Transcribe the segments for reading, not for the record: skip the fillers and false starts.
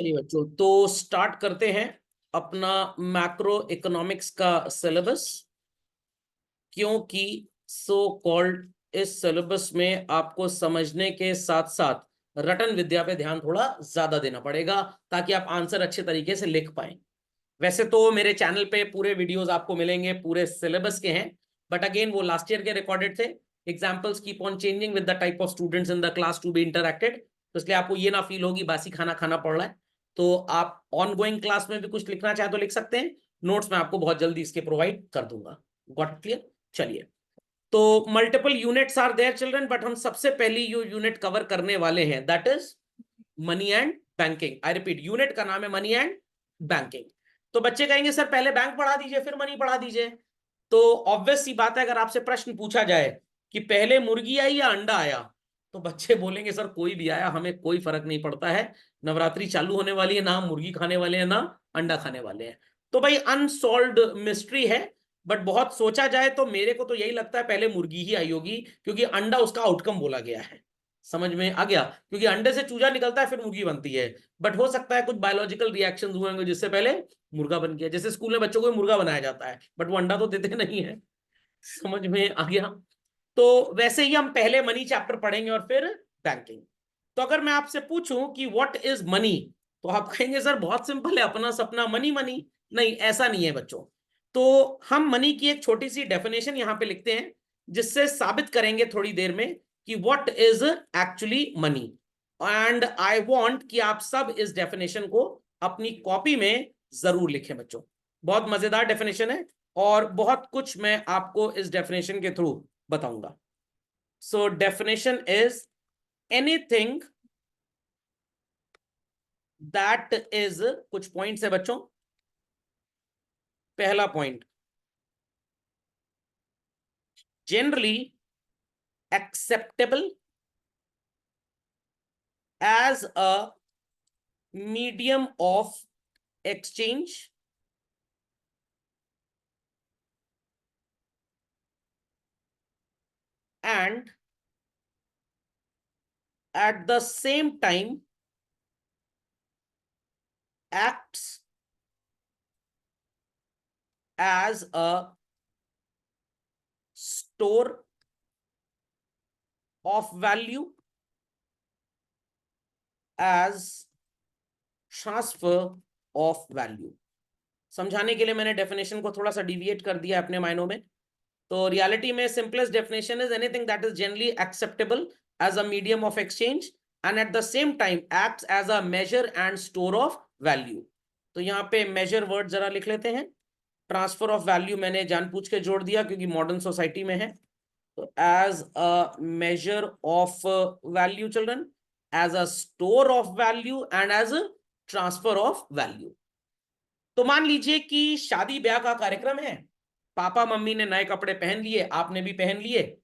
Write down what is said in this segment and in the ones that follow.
चलिए बच्चों, तो स्टार्ट करते हैं अपना मैक्रो इकोनॉमिक्स का सिलेबस। क्योंकि सो कॉल्ड इस सिलेबस में आपको समझने के साथ साथ रटन विद्या पे ध्यान थोड़ा ज्यादा देना पड़ेगा, ताकि आप आंसर अच्छे तरीके से लिख पाए। वैसे तो मेरे चैनल पे पूरे वीडियोस आपको मिलेंगे, पूरे सिलेबस के हैं, बट अगेन वो लास्ट ईयर के रिकॉर्डेड थे। Examples keep on changing with the type of students in the class to be interacted, तो इसलिए आपको ये ना फील होगी बासी खाना खाना पड़ रहा है। तो आप ऑन गोइंग क्लास में भी कुछ लिखना चाहे तो लिख सकते हैं, नोट्स मैं आपको बहुत जल्दी इसके प्रोवाइड कर दूंगा। Got clear? चलिए, तो multiple units are there children, but हम सबसे पहली जो यूनिट कवर करने वाले हैं that is money and banking. I repeat, unit का नाम है मनी एंड बैंकिंग। तो बच्चे कहेंगे सर पहले बैंक पढ़ा दीजिए फिर मनी पढ़ा दीजिए। तो ऑब्वियस सी बात है, अगर आपसे प्रश्न पूछा जाए कि पहले मुर्गी आई या अंडा आया, तो बच्चे बोलेंगे सर कोई भी आया, हमें कोई फर्क नहीं पड़ता है। नवरात्रि चालू होने वाली है, ना हम मुर्गी खाने वाले हैं ना अंडा खाने वाले हैं। तो भाई अनसॉल्व्ड मिस्ट्री है। बट बहुत सोचा जाए तो मेरे को तो यही लगता है पहले मुर्गी ही आई होगी, क्योंकि अंडा उसका आउटकम बोला गया है। समझ में आ गया? क्योंकि अंडे से चूजा निकलता है फिर मुर्गी बनती है। बट हो सकता है कुछ बायोलॉजिकल रिएक्शन हुए होंगे जिससे पहले मुर्गा बन गया। जैसे स्कूल में बच्चों को मुर्गा बनाया जाता है, बट वो अंडा तो देते नहीं है। समझ में आ गया? तो वैसे ही हम पहले मनी चैप्टर पढ़ेंगे और फिर बैंकिंग। तो अगर मैं आपसे पूछूं कि व्हाट इज मनी, तो आप कहेंगे सर बहुत सिंपल है, अपना सपना मनी मनी। नहीं, ऐसा नहीं है बच्चों। तो हम मनी की एक छोटी सी डेफिनेशन यहां पे लिखते हैं, जिससे साबित करेंगे थोड़ी देर में कि what is actually money. And I want कि आप सब इस डेफिनेशन को अपनी कॉपी में जरूर लिखें बच्चों। बहुत मजेदार डेफिनेशन है और बहुत कुछ मैं आपको इस डेफिनेशन के थ्रू बताऊंगा। So definition is anything that is, कुछ पॉइंट्स है बच्चों। पहला point, generally acceptable as a medium of exchange and at the same time acts as a store of value, as transfer of value। समझाने के लिए मैंने definition को थोड़ा सा डिविएट कर दिया अपने मायनों में। तो रियलिटी में simplest definition is anything that is generally acceptable as a medium of exchange and at the same time acts as a measure and store of value. तो यहाँ पे मेजर वर्ड जरा लिख लेते हैं। ट्रांसफर ऑफ वैल्यू मैंने जानबूझ के जोड़ दिया क्योंकि मॉडर्न सोसाइटी में है। तो as a measure of value children, as a store of value and as a transfer of value. तो मान लीजिए कि शादी ब्याह का कार्यक्रम है, पापा मम्मी ने नए कपड़े पहन लिए, आपने भी पहन लिए,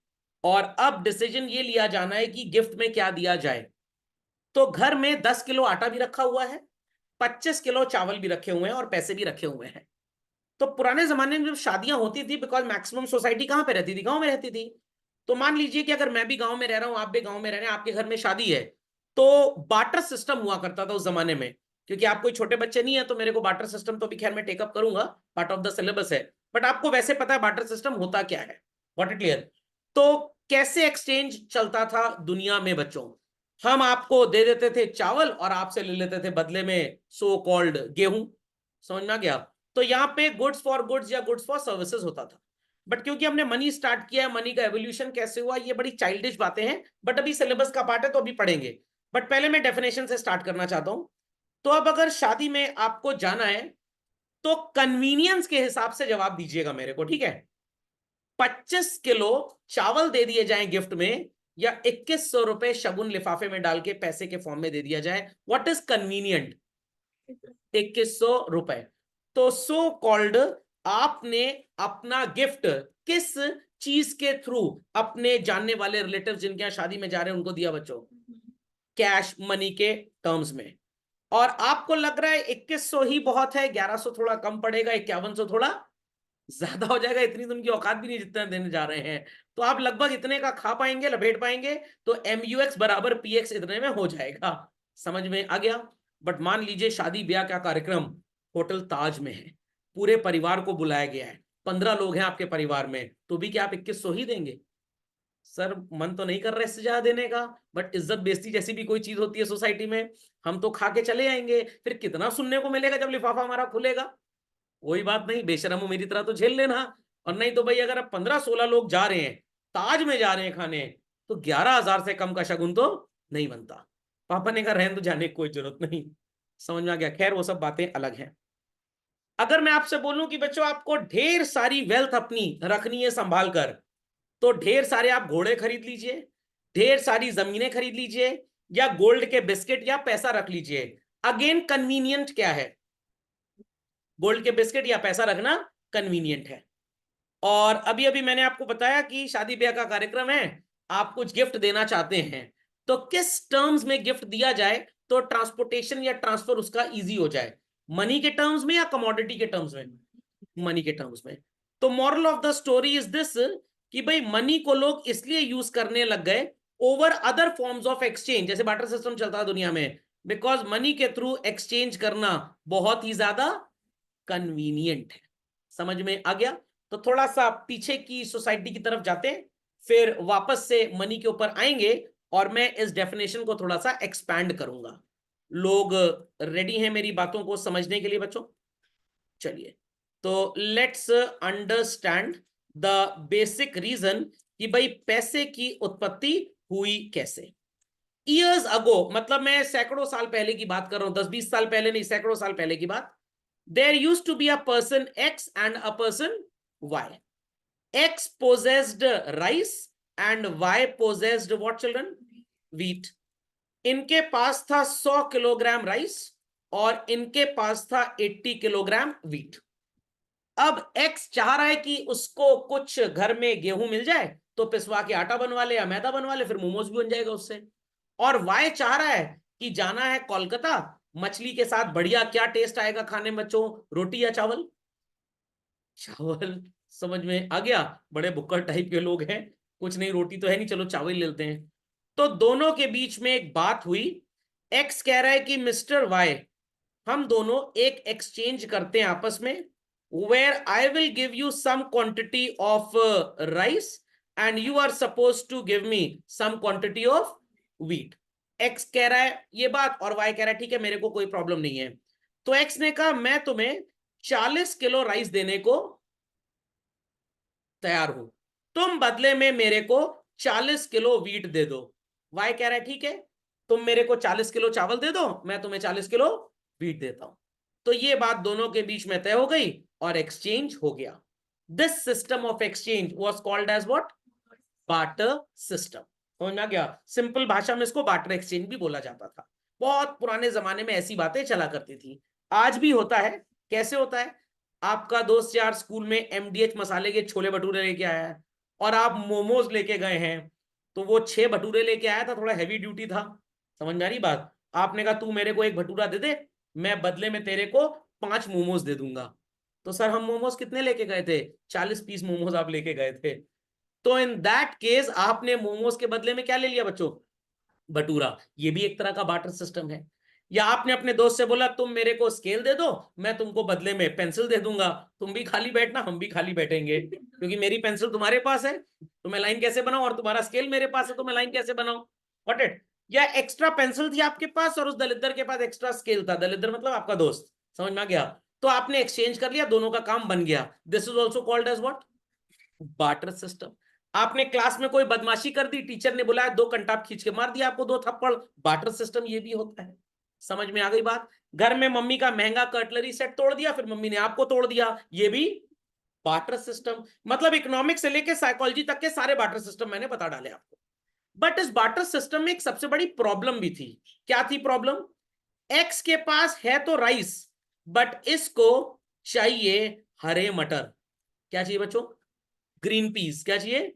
और अब डिसीजन ये लिया जाना है कि गिफ्ट में क्या दिया जाए। तो घर में 10 किलो आटा भी रखा हुआ है, 25 किलो चावल भी रखे हुए हैं और पैसे भी रखे हुए हैं। तो पुराने जमाने में जब शादियां होती थी, बिकॉज मैक्सिमम सोसाइटी कहां पे रहती थी? गांव में रहती थी। तो मान लीजिए कि अगर मैं भी गांव में रह रहा हूं, आप भी गांव में रह रहे हैं, आपके घर में शादी है, तो बार्टर सिस्टम हुआ करता था उस जमाने में। क्योंकि आप कोई छोटे बच्चे नहीं है तो मेरे को बार्टर सिस्टम तो भी खैर मैं टेकअप करूंगा, पार्ट ऑफ द सिलेबस है। बट आपको वैसे पता है बार्टर सिस्टम होता क्या है। What it clear? तो कैसे एक्सचेंज चलता था दुनिया में बच्चों? हम आपको दे देते थे चावल और आपसे ले लेते थे बदले में सो कॉल्ड गेहूं। समझ में आ गया? तो यहाँ पे गुड्स फॉर गुड्स या गुड्स फॉर सर्विसेज होता था। बट क्योंकि हमने मनी स्टार्ट किया है, मनी का एवोल्यूशन कैसे हुआ, ये बड़ी चाइल्डिश बातें हैं, बट अभी सिलेबस का पार्ट है तो अभी पढ़ेंगे। बट पहले मैं डेफिनेशन से स्टार्ट करना चाहता हूं। तो अब अगर शादी में आपको जाना है, तो कन्वीनियंस के हिसाब से जवाब दीजिएगा मेरे को, ठीक है? 25 किलो चावल दे दिए जाएं गिफ्ट में, या 2100 रुपए शगुन लिफाफे में डाल के पैसे के फॉर्म में दे दिया जाए, व्हाट इज कन्वीनियंट? 2100 रुपए। तो सो कॉल्ड आपने अपना गिफ्ट किस चीज के थ्रू अपने जानने वाले रिलेटिव जिनके यहां शादी में जा रहे हैं उनको दिया बच्चों? कैश मनी के टर्म्स में। और आपको लग रहा है 2100 ही बहुत है, 1100 थोड़ा कम पड़ेगा, 5100 थोड़ा ज्यादा हो जाएगा, इतनी तो उनकी औकात भी नहीं जितना देने जा रहे हैं। तो आप लगभग इतने का खा पाएंगे, लपेट पाएंगे, तो MUX बराबर PX इतने में हो जाएगा। समझ में आ गया? बट मान लीजिए शादी ब्याह का कार्यक्रम होटल ताज में है, पूरे परिवार को बुलाया गया है, 15 लोग हैं आपके परिवार में, तो भी क्या आप 2100 ही देंगे? सर मन तो नहीं कर रहा इससे ज्यादा देने का, बट इज्जत बेइज्जती जैसी भी कोई चीज होती है सोसाइटी में, हम तो खा के चले आएंगे, फिर कितना सुनने को मिलेगा जब लिफाफा हमारा खुलेगा। कोई बात नहीं, बेशरम हो मेरी तरह तो झेल लेना। और नहीं तो भाई अगर आप 15-16 लोग जा रहे हैं, ताज में जा रहे हैं खाने, तो 11,000 से कम का शगुन तो नहीं बनता। पापा ने कहा रहने तो जाने की कोई जरूरत नहीं। समझ में आ गया? खैर वो सब बातें अलग हैं। अगर मैं आपसे बोलूं कि बच्चों आपको ढेर सारी वेल्थ अपनी रखनी है संभाल कर, तो ढेर सारे आप घोड़े खरीद लीजिए, ढेर सारी जमीनें खरीद लीजिए, या गोल्ड के बिस्किट या पैसा रख लीजिए। अगेन कन्वीनियंट क्या है? गोल्ड के बिस्किट या पैसा रखना कन्वीनियंट है। और अभी अभी मैंने आपको बताया कि शादी ब्याह का कार्यक्रम है, आप कुछ गिफ्ट देना चाहते हैं, तो किस टर्म्स में गिफ्ट दिया जाए तो ट्रांसपोर्टेशन या ट्रांसफर उसका इजी हो जाए? मनी के टर्म्स में या कमोडिटी के टर्म्स में? मनी के टर्म्स में। तो moral of the story is this, कि भाई मनी को लोग इसलिए यूज करने लग गए over other forms of exchange, जैसे बार्टर सिस्टम चलता है दुनिया में, बिकॉज मनी के थ्रू एक्सचेंज करना बहुत ही ज्यादा कन्वीनियंट है। समझ में आ गया? तो थोड़ा सा पीछे की सोसाइटी की तरफ जाते हैं, फिर वापस से मनी के ऊपर आएंगे, और मैं इस डेफिनेशन को थोड़ा सा एक्सपैंड करूंगा। लोग रेडी हैं मेरी बातों को समझने के लिए बच्चों? चलिए, तो let's understand the basic reason कि भाई पैसे की उत्पत्ति हुई कैसे। ईयर्स अगो, मतलब मैं सैकड़ों साल पहले की बात कर रहा हूं, 10-20 साल पहले नहीं, सैकड़ों साल पहले की बात। There used to be a person X and a person Y. X possessed rice and Y possessed what children? Wheat. इनके पास था 100 किलोग्राम राइस और इनके पास था 80 किलोग्राम व्हीट। अब X चाह रहा है कि उसको कुछ घर में गेहूं मिल जाए तो पिसवा के आटा बनवा ले या मैदा बनवा ले, फिर मोमोज भी बन जाएगा उससे। और Y चाह रहा है कि जाना है कोलकाता, मछली के साथ बढ़िया क्या टेस्ट आएगा खाने में बच्चों, रोटी या चावल? चावल। समझ में आ गया? बड़े भुक्कड़ टाइप के लोग हैं, कुछ नहीं रोटी तो है नहीं, चलो चावल ले लेते हैं। तो दोनों के बीच में एक बात हुई। एक्स कह रहा है कि मिस्टर वाई, हम दोनों एक एक्सचेंज करते हैं आपस में, where I will give you some quantity of rice and you are suppose to give me some quantity of wheat. X कह रहा है ये बात और वाई कह रहा है ठीक है मेरे को कोई प्रॉब्लम नहीं है। तो एक्स ने कहा मैं तुम्हें 40 किलो राइस देने को तैयार हूं, तुम बदले में मेरे को 40 किलो व्हीट दे दो। वाई कह रहा है ठीक है, तुम मेरे को 40 किलो चावल दे दो, मैं तुम्हें 40 किलो व्हीट देता हूं। तो ये बात दोनों के बीच में तय हो गई और एक्सचेंज हो गया। This system of exchange was called as what? Barter system. समझ में आ गया? सिंपल भाषा में इसको बार्टर एक्सचेंज भी बोला जाता था। बहुत पुराने जमाने में ऐसी बातें चला करती थी, आज भी होता है। कैसे होता है? आपका दोस्त यार स्कूल में एमडीएच मसाले के छोले भटूरे लेके आया है और आप मोमोज लेके गए हैं, तो वो 6 भटूरे लेके आया था, थोड़ा हैवी ड्यूटी था। समझ में आ रही बात? आपने कहा तू मेरे को एक भटूरा दे दे, मैं बदले में तेरे को 5 मोमोज दे दूंगा। तो सर हम मोमोज कितने लेके गए थे? 40 पीस मोमोज आप लेके गए थे। तो इन दैट केस आपने मोमोज के बदले में क्या ले लिया बच्चों? भटूरा। ये भी एक तरह का बार्टर सिस्टम है। या आपने अपने दोस्त से बोला तुम मेरे को स्केल दे दो, मैं तुमको बदले में पेंसिल दे दूंगा, तुम भी खाली बैठना हम भी खाली बैठेंगे, क्योंकि मेरी पेंसिल तुम्हारे पास है तो मैं लाइन कैसे बनाऊं, और तुम्हारा स्केल मेरे पास है तो मैं लाइन कैसे बनाऊं? What it? या एक्स्ट्रा पेंसिल थी आपके पास और उस दलिद्र के पास एक्स्ट्रा स्केल था, दलिद्र मतलब आपका दोस्त। समझ में आ गया? तो आपने एक्सचेंज कर लिया, दोनों का काम बन गया। This is also called as what? Barter system. आपने क्लास में कोई बदमाशी कर दी, टीचर ने बुलाया 2 कंटाप खींच के मार दिया आपको 2 थप्पड़, बार्टर सिस्टम ये भी होता है। समझ में आ गई बात? घर में मम्मी का महंगा कटलरी सेट तोड़ दिया, फिर मम्मी ने आपको तोड़ दिया, ये भी बार्टर सिस्टम। मतलब इकोनॉमिक्स से लेके साइकोलॉजी तक के सारे बार्टर सिस्टम मैंने बता डाले आपको। बट इस बार्टर सिस्टम में एक सबसे बड़ी प्रॉब्लम भी थी। क्या थी प्रॉब्लम? एक्स के पास है तो राइस, बट इसको चाहिए हरे मटर। क्या चाहिए बच्चों? Green peas. क्या चाहिए?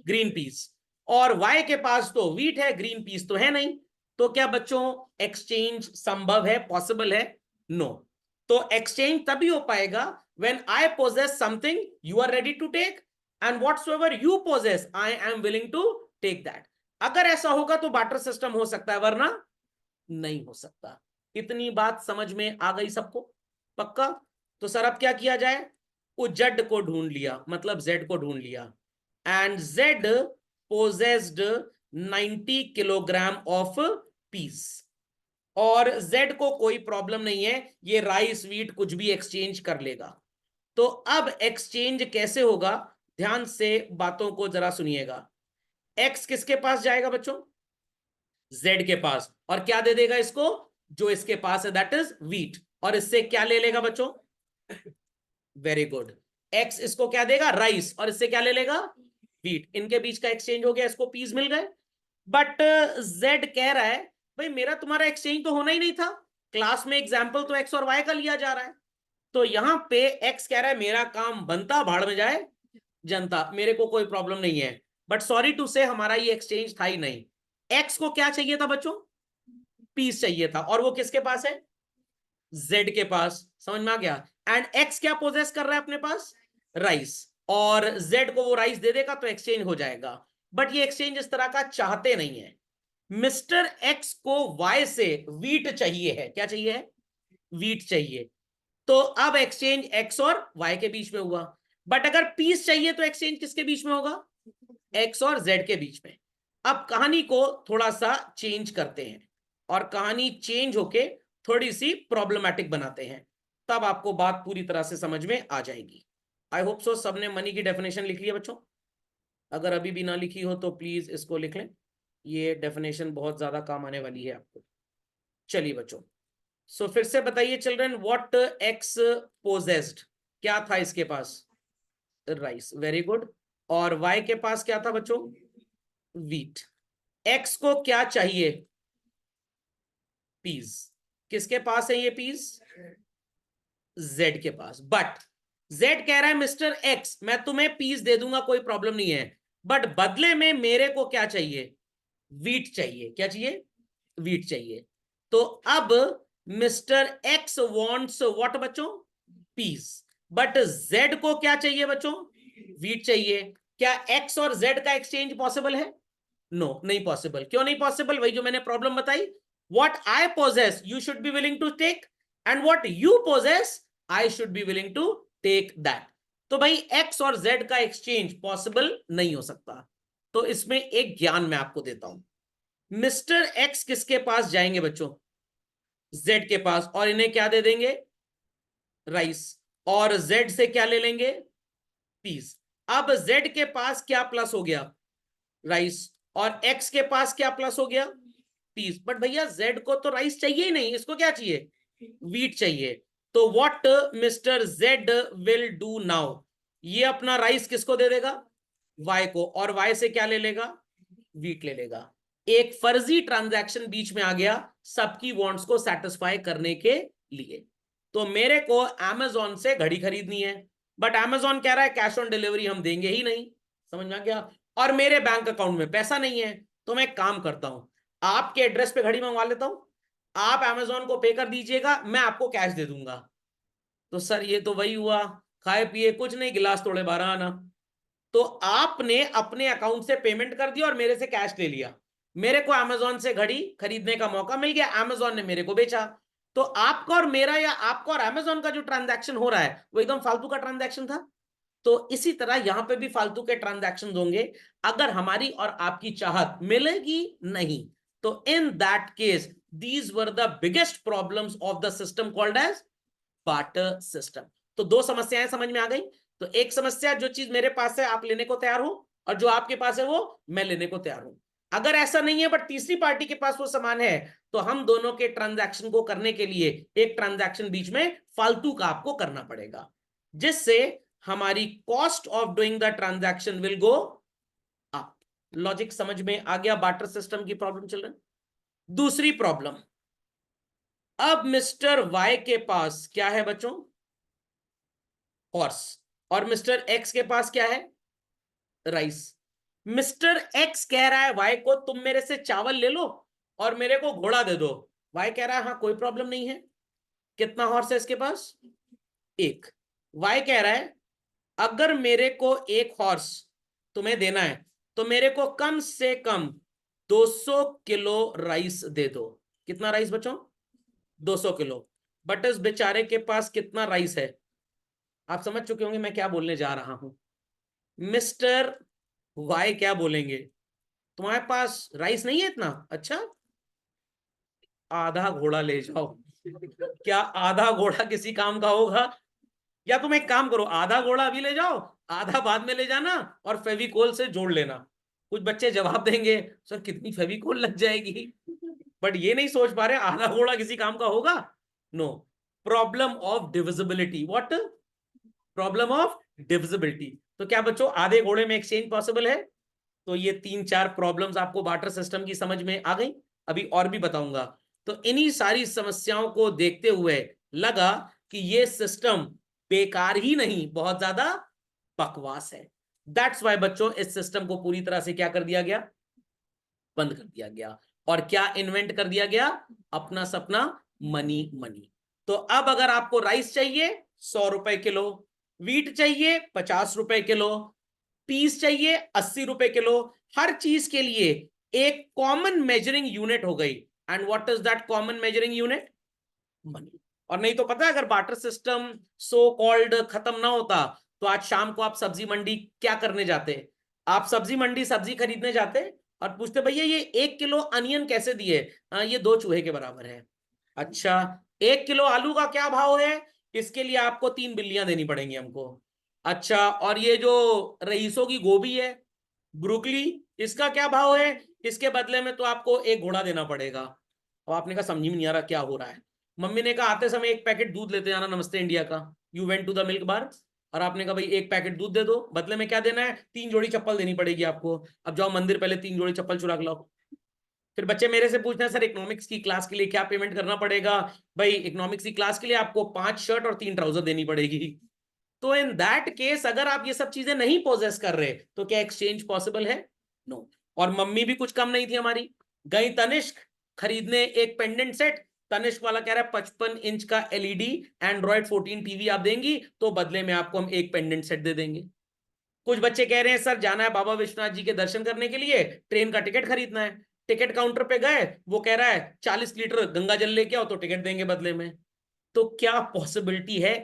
Green peas. और वाई के पास तो व्हीट है, ग्रीन पीस तो है नहीं। तो क्या बच्चों एक्सचेंज संभव है, पॉसिबल है? नो। तो एक्सचेंज तभी हो पाएगा when I possess something you are ready to take and whatsoever you possess I am willing to take that। अगर ऐसा होगा तो बार्टर सिस्टम हो सकता है, वरना नहीं हो सकता। इतनी बात समझ में आ गई सबको? पक्का? तो सर अब क्या किया जाए? जेड को ढूंढ लिया, मतलब जेड को ढूंढ लिया, and Z possessed 90 kilogram of peace, और जेड को कोई प्रॉब्लम नहीं है, ये राइस वीट कुछ भी एक्सचेंज कर लेगा। तो अब एक्सचेंज कैसे होगा, ध्यान से बातों को जरा सुनिएगा। एक्स किसके पास जाएगा बच्चों? जेड के पास, और क्या दे देगा इसको? जो इसके पास है, दैट इज वीट, और इससे क्या ले लेगा बच्चों? Very good. एक्स इसको क्या देगा? राइस, और इससे क्या ले लेगा? वीट। इनके बीच का एक्सचेंज हो गया, इसको पीस मिल गए। बट जेड कह रहा है भाई मेरा तुम्हारा एक्सचेंज तो होना ही नहीं था, क्लास में एग्जाम्पल तो एक्स और वाई का लिया जा रहा है। तो यहां पे एक्स कह रहा है मेरा काम बनता भाड़ में जाए जनता, मेरे को कोई प्रॉब्लम नहीं है, बट सॉरी टू से हमारा ये एक्सचेंज था ही नहीं। एक्स को क्या चाहिए था बच्चों? पीस चाहिए था, और वो किसके पास है? जेड के पास। समझ में आ गया? एंड एक्स क्या पोजेस कर रहा है अपने पास? राइस, और जेड को वो राइस दे देगा तो एक्सचेंज हो जाएगा। बट ये एक्सचेंज इस तरह का चाहते नहीं है। मिस्टर एक्स को वाई से वीट चाहिए है। क्या चाहिए है? वीट चाहिए। तो अब एक्सचेंज एक्स और वाई के बीच में हुआ। बट अगर पीस चाहिए तो एक्सचेंज किसके बीच में होगा? एक्स और जेड के बीच में। अब कहानी को थोड़ा सा चेंज करते हैं, और कहानी चेंज होके थोड़ी सी प्रॉब्लमैटिक बनाते हैं, तब आपको बात पूरी तरह से समझ में आ जाएगी। आई होप सो सबने मनी की डेफिनेशन लिख ली है बच्चों। अगर अभी भी ना लिखी हो तो प्लीज इसको लिख लें, ये डेफिनेशन बहुत ज्यादा काम आने वाली है आपको। चलिए बच्चों, सो फिर से बताइए चिल्ड्रन, व्हाट एक्स पोजेस्ड, क्या था इसके पास? Rice, very good. और वाई के पास क्या था बच्चों? वीट। एक्स को क्या चाहिए? पीस। किसके पास है ये पीस? जेड के पास। बट जेड कह रहा है मिस्टर एक्स मैं तुम्हें पीस दे दूंगा, कोई प्रॉब्लम नहीं है, बट बदले में मेरे को क्या चाहिए? वीट चाहिए। क्या चाहिए? वीट चाहिए। तो अब मिस्टर एक्स वॉन्ट्स व्हाट बच्चों? पीस। बट जेड को क्या चाहिए बच्चों? वीट चाहिए। क्या एक्स और जेड का एक्सचेंज पॉसिबल है? नो, नहीं पॉसिबल। क्यों नहीं पॉसिबल? वही जो मैंने प्रॉब्लम बताई, what I possess you should be willing to take, and what you possess I should be willing to take that. तो भाई एक्स और जेड का एक्सचेंज पॉसिबल नहीं हो सकता। तो इसमें एक ज्ञान मैं आपको देता हूं। मिस्टर एक्स किसके पास जाएंगे बच्चों? जेड के पास, और इन्हें क्या दे देंगे? राइस। और जेड से क्या ले लेंगे? पीस। अब जेड के पास क्या प्लस हो गया? राइस। और एक्स के पास क्या प्लस हो गया? पीस। बट भैया जेड को तो राइस चाहिए ही नहीं, इसको क्या चाहिए? वीट चाहिए। तो what mister Z will do now, ये अपना राइस किसको दे देगा? वाई को, और वाई से क्या ले लेगा? वीट ले लेगा। एक फर्जी ट्रांजैक्शन बीच में आ गया सबकी वांट्स को सेटिस्फाई करने के लिए। तो मेरे को अमेजोन से घड़ी खरीदनी है, बट अमेजोन कह रहा है कैश ऑन डिलीवरी हम देंगे ही नहीं। समझ में आ गया? और मेरे बैंक अकाउंट में पैसा नहीं है। तो मैं एक काम करता हूं, आपके एड्रेस पे घड़ी मंगवा लेता हूं, आप अमेजोन को पे कर दीजिएगा, मैं आपको कैश दे दूंगा। तो सर ये तो वही हुआ, खाए पिए कुछ नहीं, गिलास तोड़े 12 आना। तो आपने अपने अकाउंट से पेमेंट कर दिया और मेरे से कैश ले लिया, मेरे को अमेजोन से घड़ी खरीदने का मौका मिल गया, अमेजोन ने मेरे को बेचा। तो आपका और मेरा, या आपका और अमेजोन का जो ट्रांजैक्शन हो रहा है वो एकदम फालतू का ट्रांजैक्शन था। तो इसी तरह यहां पे भी फालतू के ट्रांजैक्शन होंगे अगर हमारी और आपकी चाहत मिलेगी नहीं। तो in that case these were the biggest problems of the system called as barter system. तो दो समस्याएं समझ में आ गई। तो एक समस्या, जो चीज मेरे पास है आप लेने को तैयार हो, और जो आपके पास है वो मैं लेने को तैयार हूं। अगर ऐसा नहीं है बट तीसरी पार्टी के पास वो सामान है, तो हम दोनों के ट्रांजैक्शन को करने के लिए एक ट्रांजैक्शन बीच में फालतू का आपको करना पड़ेगा, जिससे हमारी cost of doing the transaction will go up. Logic समझ में आ गया? बार्टर सिस्टम की प्रॉब्लम चल रही। दूसरी प्रॉब्लम, अब मिस्टर वाई के पास क्या है बच्चों? हॉर्स। और मिस्टर एक्स के पास क्या है? राइस। मिस्टर एक्स कह रहा है वाई को तुम मेरे से चावल ले लो और मेरे को घोड़ा दे दो। वाई कह रहा है हाँ कोई प्रॉब्लम नहीं है। कितना हॉर्स है इसके पास? एक। वाई कह रहा है अगर मेरे को एक हॉर्स तुम्हें देना है तो मेरे को कम से कम 200 किलो राइस दे दो। कितना राइस बच्चों? 200 किलो। बट इस बेचारे के पास कितना राइस है? आप समझ चुके होंगे मैं क्या बोलने जा रहा हूं। मिस्टर वाई क्या बोलेंगे, तुम्हारे पास राइस नहीं है इतना, अच्छा आधा घोड़ा ले जाओ। क्या आधा घोड़ा किसी काम का होगा? या तुम एक काम करो, आधा घोड़ा अभी ले जाओ, आधा बाद में ले जाना और फेविकोल से जोड़ लेना। कुछ बच्चे जवाब देंगे सर कितनी फेविकोल लग जाएगी, बट ये नहीं सोच पा रहे आधा घोड़ा किसी काम का होगा। No, problem of divisibility. What? Problem of divisibility. तो क्या बच्चों आधे घोड़े में एक्सचेंज पॉसिबल है? तो ये 3-4 प्रॉब्लम्स आपको बार्टर सिस्टम की समझ में आ गई। अभी और भी बताऊंगा। तो इन्हीं सारी समस्याओं को देखते हुए लगा कि ये सिस्टम बेकार ही नहीं, बहुत ज्यादा बकवास है। दैट्स वाई बच्चों इस सिस्टम को पूरी तरह से क्या कर दिया गया? बंद कर दिया गया। और क्या इन्वेंट कर दिया गया? अपना सपना, मनी मनी। तो अब अगर आपको राइस चाहिए 100 रुपए किलो, वीट चाहिए 50 रुपए किलो, पीस चाहिए 80 रुपए किलो, हर चीज के लिए एक कॉमन मेजरिंग यूनिट हो गई। And what is that common measuring unit? Money. और नहीं तो पता है अगर बार्टर सिस्टम सो कॉल्ड खत्म ना होता तो आज शाम को आप सब्जी मंडी क्या करने जाते? आप सब्जी मंडी सब्जी खरीदने जाते और पूछते भैया ये 1 किलो अनियन कैसे दिए? ये 2 चूहे के बराबर है। अच्छा, 1 किलो आलू का क्या भाव है? इसके लिए आपको 3 बिल्लियां देनी पड़ेंगी हमको। अच्छा, और ये जो रईसों की गोभी है, ब्रोकली, इसका क्या भाव है? इसके बदले में तो आपको एक घोड़ा देना पड़ेगा। अब आपने कहा समझ में नहीं आ रहा क्या हो रहा है। मम्मी ने कहा आते समय एक पैकेट दूध लेते जाना नमस्ते इंडिया का। You went to the milk bar और आपने कहा भाई एक पैकेट दूध दे दो, बदले में क्या देना है? 3 जोड़ी चप्पल देनी पड़ेगी आपको। अब जाओ मंदिर पहले 3 जोड़ी चप्पल चुरा के लाओ। फिर बच्चे मेरे से पूछना है सर इकोनॉमिक्स की क्लास के लिए क्या पेमेंट करना पड़ेगा? भाई इकोनॉमिक्स की क्लास के लिए आपको 5 शर्ट और 3 ट्राउजर देनी पड़ेगी। तो इन दैट केस अगर आप ये सब चीजें नहीं पोजेस कर रहे तो क्या एक्सचेंज पॉसिबल है? नो। और मम्मी भी कुछ कम नहीं थी हमारी, गई तनिष्क खरीदने एक पेंडेंट सेट। तनिष्क वाला कह रहा है 55 इंच का एलईडी एंड्रॉइड 14 टीवी आप देंगी तो बदले में आपको हम एक पेंडेंट सेट दे देंगे। कुछ बच्चे कह रहे हैं सर जाना है बाबा विश्वनाथ जी के दर्शन करने के लिए, ट्रेन का टिकट खरीदना है। टिकट काउंटर पे गए, वो कह रहा है 40 लीटर गंगा जल लेके आओ तो टिकट देंगे बदले में। तो क्या पॉसिबिलिटी है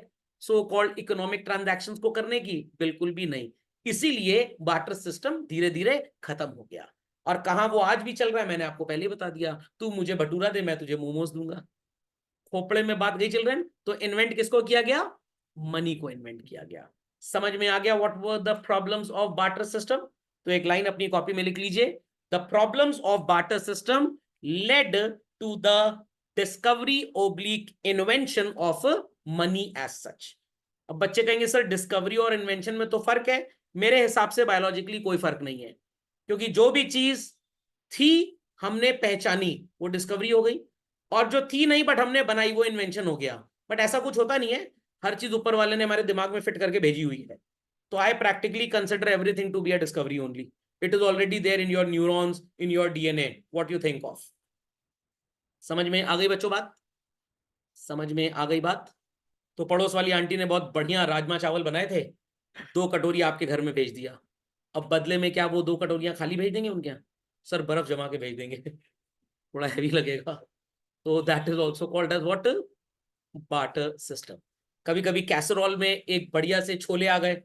सो कॉल्ड इकोनॉमिक ट्रांजैक्शंस को करने की? बिल्कुल भी नहीं। इसीलिए बार्टर सिस्टम धीरे धीरे खत्म हो गया। और कहां वो आज भी चल रहा है मैंने आपको पहले ही बता दिया, तू मुझे भटूरा दे मैं तुझे मोमोज दूंगा। खोपड़े में बात गई चिल्ड्रन। तो इन्वेंट किसको किया गया? मनी को इन्वेंट किया गया। समझ में आ गया what were the problems of barter system? तो एक लाइन अपनी कॉपी में लिख लीजिए, the problems of barter system led to the discovery oblique invention of money as such. अब बच्चे कहेंगे सर डिस्कवरी और इन्वेंशन में तो फर्क है। मेरे हिसाब से बायोलॉजिकली कोई फर्क नहीं है, क्योंकि जो भी चीज थी हमने पहचानी वो डिस्कवरी हो गई, और जो थी नहीं बट हमने बनाई वो इन्वेंशन हो गया। बट ऐसा कुछ होता नहीं है, हर चीज ऊपर वाले ने हमारे दिमाग में फिट करके भेजी हुई है। तो I practically consider everything to be a discovery only. It is already there in your neurons, in your DNA. What you think of? समझ में आ गई बच्चों बात? समझ में आ गई बात? तो पड़ोस वाली आंटी ने बहुत बढ़िया राजमा चावल बनाए थे, 2 कटोरी आपके घर में भेज दिया। अब बदले में क्या वो 2 कटोरियां खाली भेज देंगे उनके यहाँ? सर बर्फ जमा के भेज देंगे। थोड़ा हैवी लगेगा। तो that is also called as what? Barter system. कभी कभी कैसरोल में एक बढ़िया से छोले आ गए,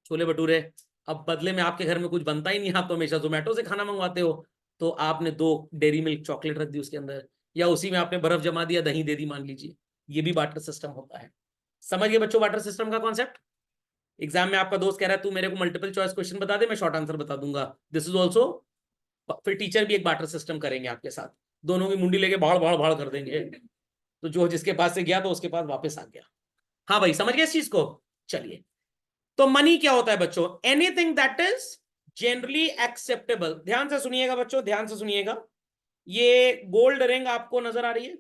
छोले भटूरे। अब बदले में आपके घर में कुछ बनता ही नहीं, आप तो हमेशा जोमेटो से खाना मंगवाते हो, तो आपने 2 डेयरी मिल्क चॉकलेट रख दी उसके अंदर, या उसी में आपने बर्फ जमा दिया, दही दे दी मान लीजिए। ये भी बार्टर सिस्टम होता है। समझ गए बच्चों बार्टर सिस्टम का कॉन्सेप्ट? एग्जाम में आपका दोस्त कह रहा है तू मेरे को मल्टीपल चॉइस क्वेश्चन बता दे, मैं शॉर्ट आंसर बता दूंगा। दिस इज ऑल्सो, फिर टीचर भी एक बार्टर सिस्टम करेंगे आपके साथ, दोनों की मुंडी लेके भाड़ भाड़ भाड़ कर देंगे। तो जो जिसके पास से गया तो उसके पास वापस आ गया। हाँ भाई समझ गए इस चीज को? चलिए, तो मनी क्या होता है बच्चों? Anything that is generally acceptable. ध्यान से सुनिएगा बच्चों, ध्यान से सुनिएगा। ये गोल्ड रिंग आपको नजर आ रही है?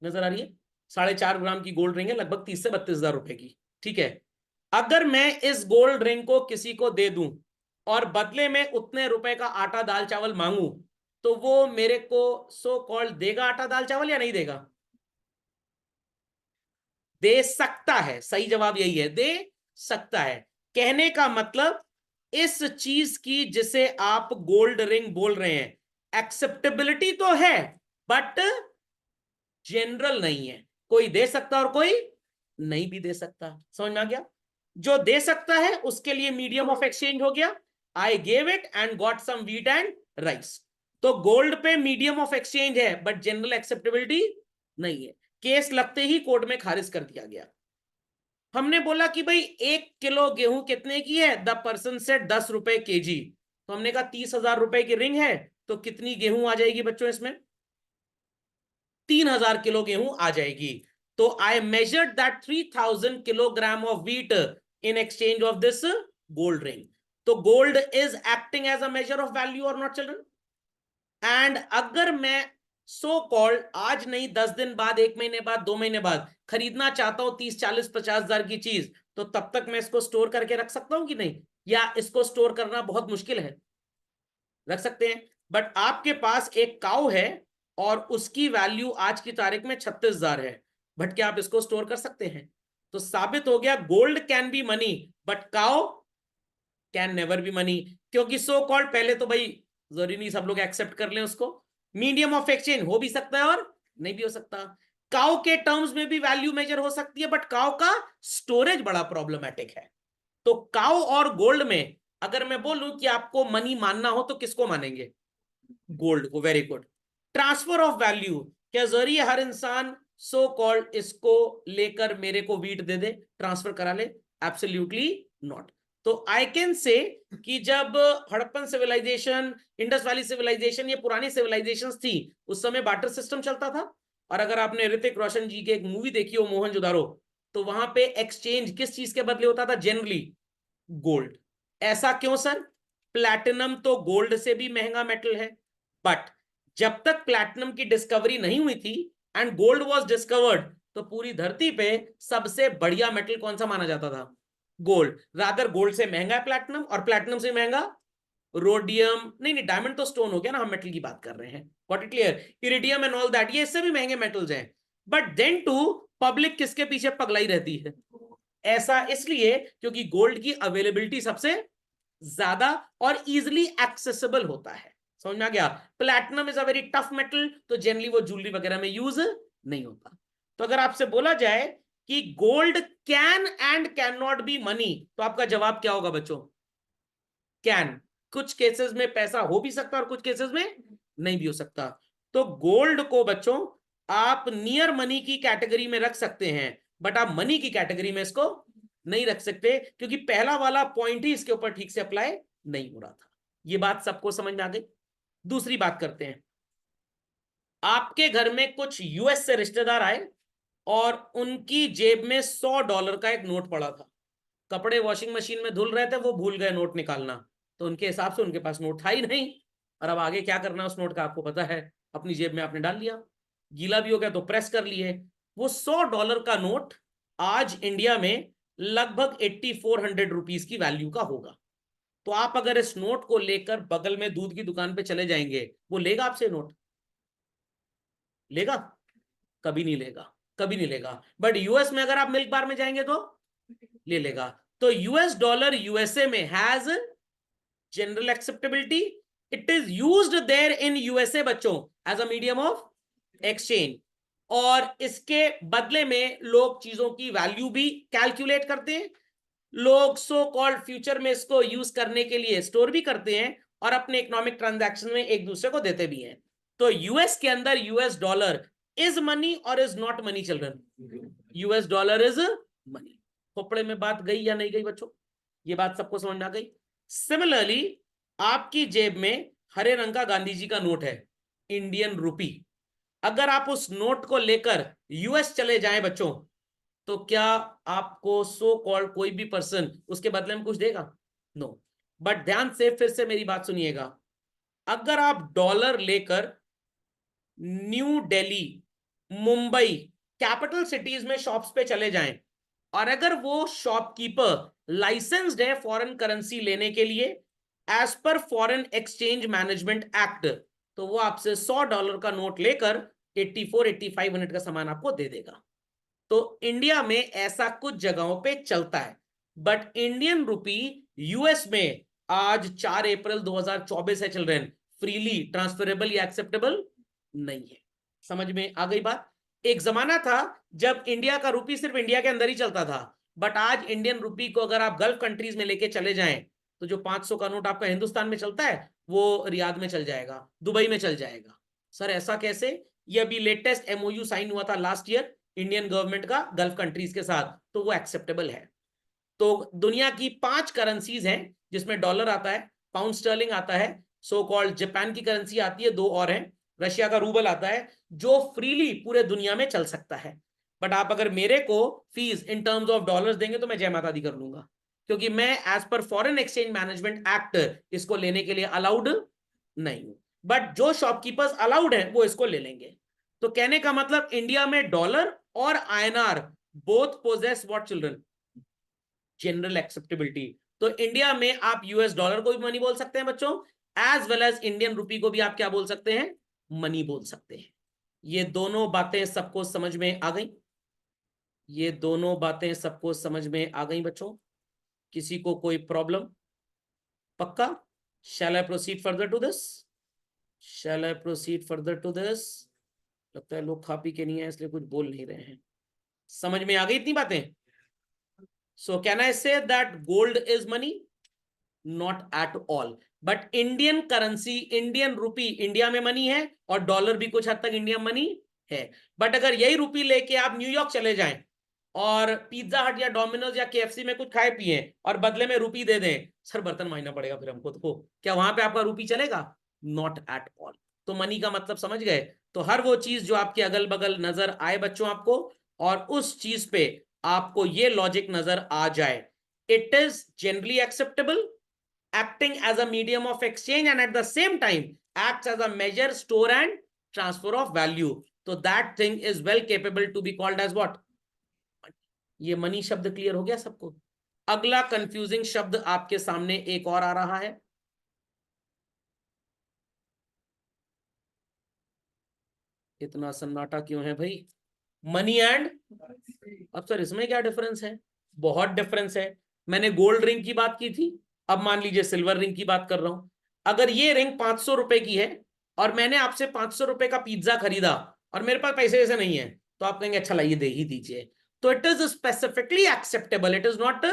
नजर आ रही है? 4.5 ग्राम की गोल्ड रिंग है, लगभग 30 से 32 हजार रुपए की। ठीक है, अगर मैं इस गोल्ड रिंग को किसी को दे दूं और बदले में उतने रुपए का आटा दाल चावल मांगू, तो वो मेरे को सो कॉल्ड देगा आटा दाल चावल या नहीं देगा? दे सकता है, सही जवाब यही है, दे सकता है। कहने का मतलब इस चीज की जिसे आप गोल्ड रिंग बोल रहे हैं एक्सेप्टेबिलिटी तो है, बट जनरल नहीं है, कोई दे सकता और कोई नहीं भी दे सकता। समझ में आ गया? जो दे सकता है उसके लिए मीडियम ऑफ एक्सचेंज हो गया, I gave it and got some wheat and rice. तो गोल्ड पे मीडियम ऑफ एक्सचेंज है बट जनरल एक्सेप्टेबिलिटी नहीं है। केस लगते ही कोर्ट में खारिज कर दिया गया। हमने बोला कि भाई 1 किलो गेहूं कितने की है, द पर्सन से 10 रुपए केजी, तो हमने कहा 30,000 रुपए की रिंग है, तो कितनी गेहूं आ जाएगी बच्चों इसमें? 3,000 किलो गेहूं आ जाएगी। तो I measured that 3,000 kilogram of wheat in exchange of this gold ring. तो gold is acting as a measure of value और नॉट चिल्ड्रन? एंड अगर मैं सो कॉल्ड आज नहीं 10 दिन बाद, 1 महीने बाद, 2 महीने बाद खरीदना चाहता हूं 30, 40, 50 हजार की चीज, तो तब तक मैं इसको स्टोर करके रख सकता हूं कि नहीं? या इसको स्टोर करना बहुत मुश्किल है? रख सकते हैं। बट आपके पास एक काऊ है और उसकी वैल्यू आज की तारीख में 36,000 है, बट क्या आप इसको स्टोर कर सकते हैं? तो साबित हो गया gold can be money but cow can never be money. क्योंकि सो कॉल्ड, पहले तो भाई जरूरी नहीं सब लोग एक्सेप्ट कर लें उसको, मीडियम ऑफ एक्सचेंज हो भी सकता है और नहीं भी हो सकता। काऊ के टर्म्स में भी वैल्यू मेजर हो सकती है बट काऊ का स्टोरेज बड़ा प्रॉब्लमेटिक है। तो काऊ और गोल्ड में अगर मैं बोलूं कि आपको मनी मानना हो तो किसको मानेंगे? गोल्ड को। Very good. Transfer of value, क्या जरूरी है हर इंसान सो कॉल्ड इसको लेकर मेरे को वीट दे दे, ट्रांसफर करा ले? Absolutely not. तो आई कैन से कि जब Harappan civilisation, Indus valley civilisation, ये पुरानी सिविलाइजेशंस थी, उस समय बार्टर सिस्टम चलता था। और अगर आपने ऋतिक रोशन जी की एक मूवी देखी हो मोहनजोदारो, तो वहां पे एक्सचेंज किस चीज के बदले होता था? Generally gold. ऐसा क्यों सर? प्लैटिनम तो गोल्ड से भी महंगा मेटल है, बट जब तक प्लैटिनम की डिस्कवरी नहीं हुई थी एंड गोल्ड वाज डिस्कवर्ड, तो पूरी धरती पे सबसे बढ़िया मेटल कौन सा माना जाता था? गोल्ड। रादर गोल्ड से महंगा है प्लैटिनम, और प्लैटिनम से महंगा रोडियम, नहीं डायमंड तो स्टोन हो गया ना, हम मेटल की बात कर रहे हैं, got it clear? Iridium and all that, ये इससे भी महंगे मेटल्स हैं। बट देन टू पब्लिक किसके पीछे पगलाई रहती है? ऐसा इसलिए क्योंकि गोल्ड की अवेलेबिलिटी सबसे ज्यादा और इजिली एक्सेसिबल होता है। समझ में आ गया? Platinum is a very tough metal, तो जनरली वो ज्वेलरी वगैरह में यूज नहीं होता। तो अगर आपसे बोला जाए कि gold can and can not be money, तो आपका जवाब क्या होगा बच्चों? कैन। कुछ केसेस में पैसा हो भी सकता है और कुछ केसेस में नहीं भी हो सकता। तो गोल्ड को बच्चों आप नियर मनी की कैटेगरी में रख सकते हैं, बट आप मनी की कैटेगरी में इसको नहीं रख सकते, क्योंकि पहला वाला पॉइंट ही इसके ऊपर ठीक से अप्लाई नहीं हो रहा था। ये बात सबको समझ में आ गई? दूसरी बात करते हैं। आपके घर में कुछ यूएस से रिश्तेदार आए और उनकी जेब में $100 का एक नोट पड़ा था। कपड़े वॉशिंग मशीन में धुल रहे थे, वो भूल गए नोट निकालना, तो उनके हिसाब से उनके पास नोट था ही नहीं। और अब आगे क्या करना उस नोट का आपको पता है, अपनी जेब में आपने डाल लिया, गीला भी हो गया तो प्रेस कर लिए। वो $100 का नोट आज इंडिया में लगभग 8400 रुपीज की वैल्यू का होगा। तो आप अगर इस नोट को लेकर बगल में दूध की दुकान पे चले जाएंगे, वो लेगा आपसे नोट? लेगा? कभी नहीं लेगा, कभी नहीं लेगा। बट यूएस में अगर आप मिल्क बार में जाएंगे तो ले लेगा। तो यूएस डॉलर यूएसए में has general acceptability, it is used there in USA बच्चों as a medium of exchange. और इसके बदले में लोग चीजों की वैल्यू भी कैलकुलेट करते हैं, लोग सो कॉल्ड फ्यूचर में इसको यूज करने के लिए स्टोर भी करते हैं और अपने इकोनॉमिक ट्रांजैक्शन में एक दूसरे को देते भी हैं। तो यूएस के अंदर यूएस डॉलर इज मनी और is not money children? US dollar is money. खोपड़े में बात गई या नहीं गई बच्चों? ये बात सबको समझ में आ गई? सिमिलरली आपकी जेब में हरे रंग का गांधी जी का नोट है, इंडियन रुपी। अगर आप उस नोट को लेकर यूएस चले जाएं बच्चों, तो क्या आपको सो कॉल्ड कोई भी पर्सन उसके बदले में कुछ देगा? नो। बट ध्यान से फिर से मेरी बात सुनिएगा, अगर आप डॉलर लेकर new Delhi, Mumbai, capital cities में शॉप्स पे चले जाएं, और अगर वो शॉपकीपर लाइसेंस्ड है फॉरेन करेंसी लेने के लिए as per foreign exchange management act, तो वो आपसे $100 का नोट लेकर 84-8500 का सामान आपको दे देगा। तो इंडिया में ऐसा कुछ जगहों पे चलता है, बट इंडियन रुपी यूएस में आज 4 अप्रैल 2024 है चिल्ड्रन, फ्रीली ट्रांसफरेबल या एक्सेप्टेबल नहीं है। समझ में आ गई बात? एक जमाना था जब इंडिया का रूपी सिर्फ इंडिया के अंदर ही चलता था, बट आज इंडियन रूपी को अगर आप गल्फ कंट्रीज में लेके चले जाएं तो जो 500 का नोट आपका हिंदुस्तान में चलता है वो रियाद में चल जाएगा, दुबई में चल जाएगा। सर ऐसा कैसे? ये अभी लेटेस्ट एमओयू साइन हुआ था लास्ट ईयर इंडियन गवर्नमेंट का गल्फ कंट्रीज के साथ, तो वो एक्सेप्टेबल है। तो दुनिया की 5 करेंसीज हैं जिसमें डॉलर आता है, पाउंड स्टर्लिंग आता है, सो कॉल्ड जापान की करेंसी आती है, 2 और हैं, रशिया का रूबल आता है, जो फ्रीली पूरे दुनिया में चल सकता है। बट आप अगर मेरे को fees in terms of dollars देंगे तो मैं जय माता दी कर लूंगा, क्योंकि मैं as per foreign exchange management act इसको लेने के लिए अलाउड नहीं हूं। बट जो शॉपकीपर्स अलाउड हैं वो इसको ले लेंगे। तो कहने का मतलब इंडिया में डॉलर और INR both possess what children? General acceptability. तो इंडिया में आप यूएस डॉलर को भी मनी बोल सकते हैं बच्चों, as well as Indian rupee को भी आप क्या बोल सकते हैं? मनी बोल सकते हैं। ये दोनों बातें सबको समझ में आ गई? ये दोनों बातें सबको समझ में आ गई बच्चों? किसी को कोई प्रॉब्लम? पक्का? Shall I proceed further to this? Shall I proceed further to this? लगता है लोग खा पी के नहीं है इसलिए कुछ बोल नहीं रहे हैं। समझ में आ गई इतनी बातें? So can I say that gold is money? Not at all. But Indian currency, Indian rupee India में मनी है और डॉलर भी कुछ हद तक इंडियन मनी है। बट अगर यही रुपी लेके आप न्यूयॉर्क चले जाएं और पिज्जा हट या डोमिनोज या केएफसी में कुछ खाए पिए और बदले में रुपी दे दें, सर बर्तन मांगना पड़ेगा फिर हमको, तो क्या वहां पे आपका रुपी चलेगा? Not at all. तो मनी का मतलब समझ गए? तो हर वो चीज जो आपके अगल बगल नजर आए बच्चों आपको, और उस चीज पे आपको ये लॉजिक नजर आ जाए, it is generally acceptable, acting as a medium of exchange, and at the same time acts as a measure, store and transfer of value. So that thing is well capable to be called as what? ये money शब्द clear हो गया सबको? अगला confusing शब्द आपके सामने एक और आ रहा है। इतना सन्नाटा क्यों है भाई? मनी एंड, अब सर इसमें क्या डिफरेंस है? बहुत डिफरेंस है। मैंने गोल्ड रिंग की बात की थी, अब मान लीजिए सिल्वर रिंग की बात कर रहा हूं। अगर ये रिंग 500 रुपए की है और मैंने आपसे 500 रुपए का पिज्जा खरीदा और मेरे पास पैसे वैसे नहीं है, तो आप कहेंगे अच्छा लाइए दे ही दीजिए। तो it is specifically acceptable, it is not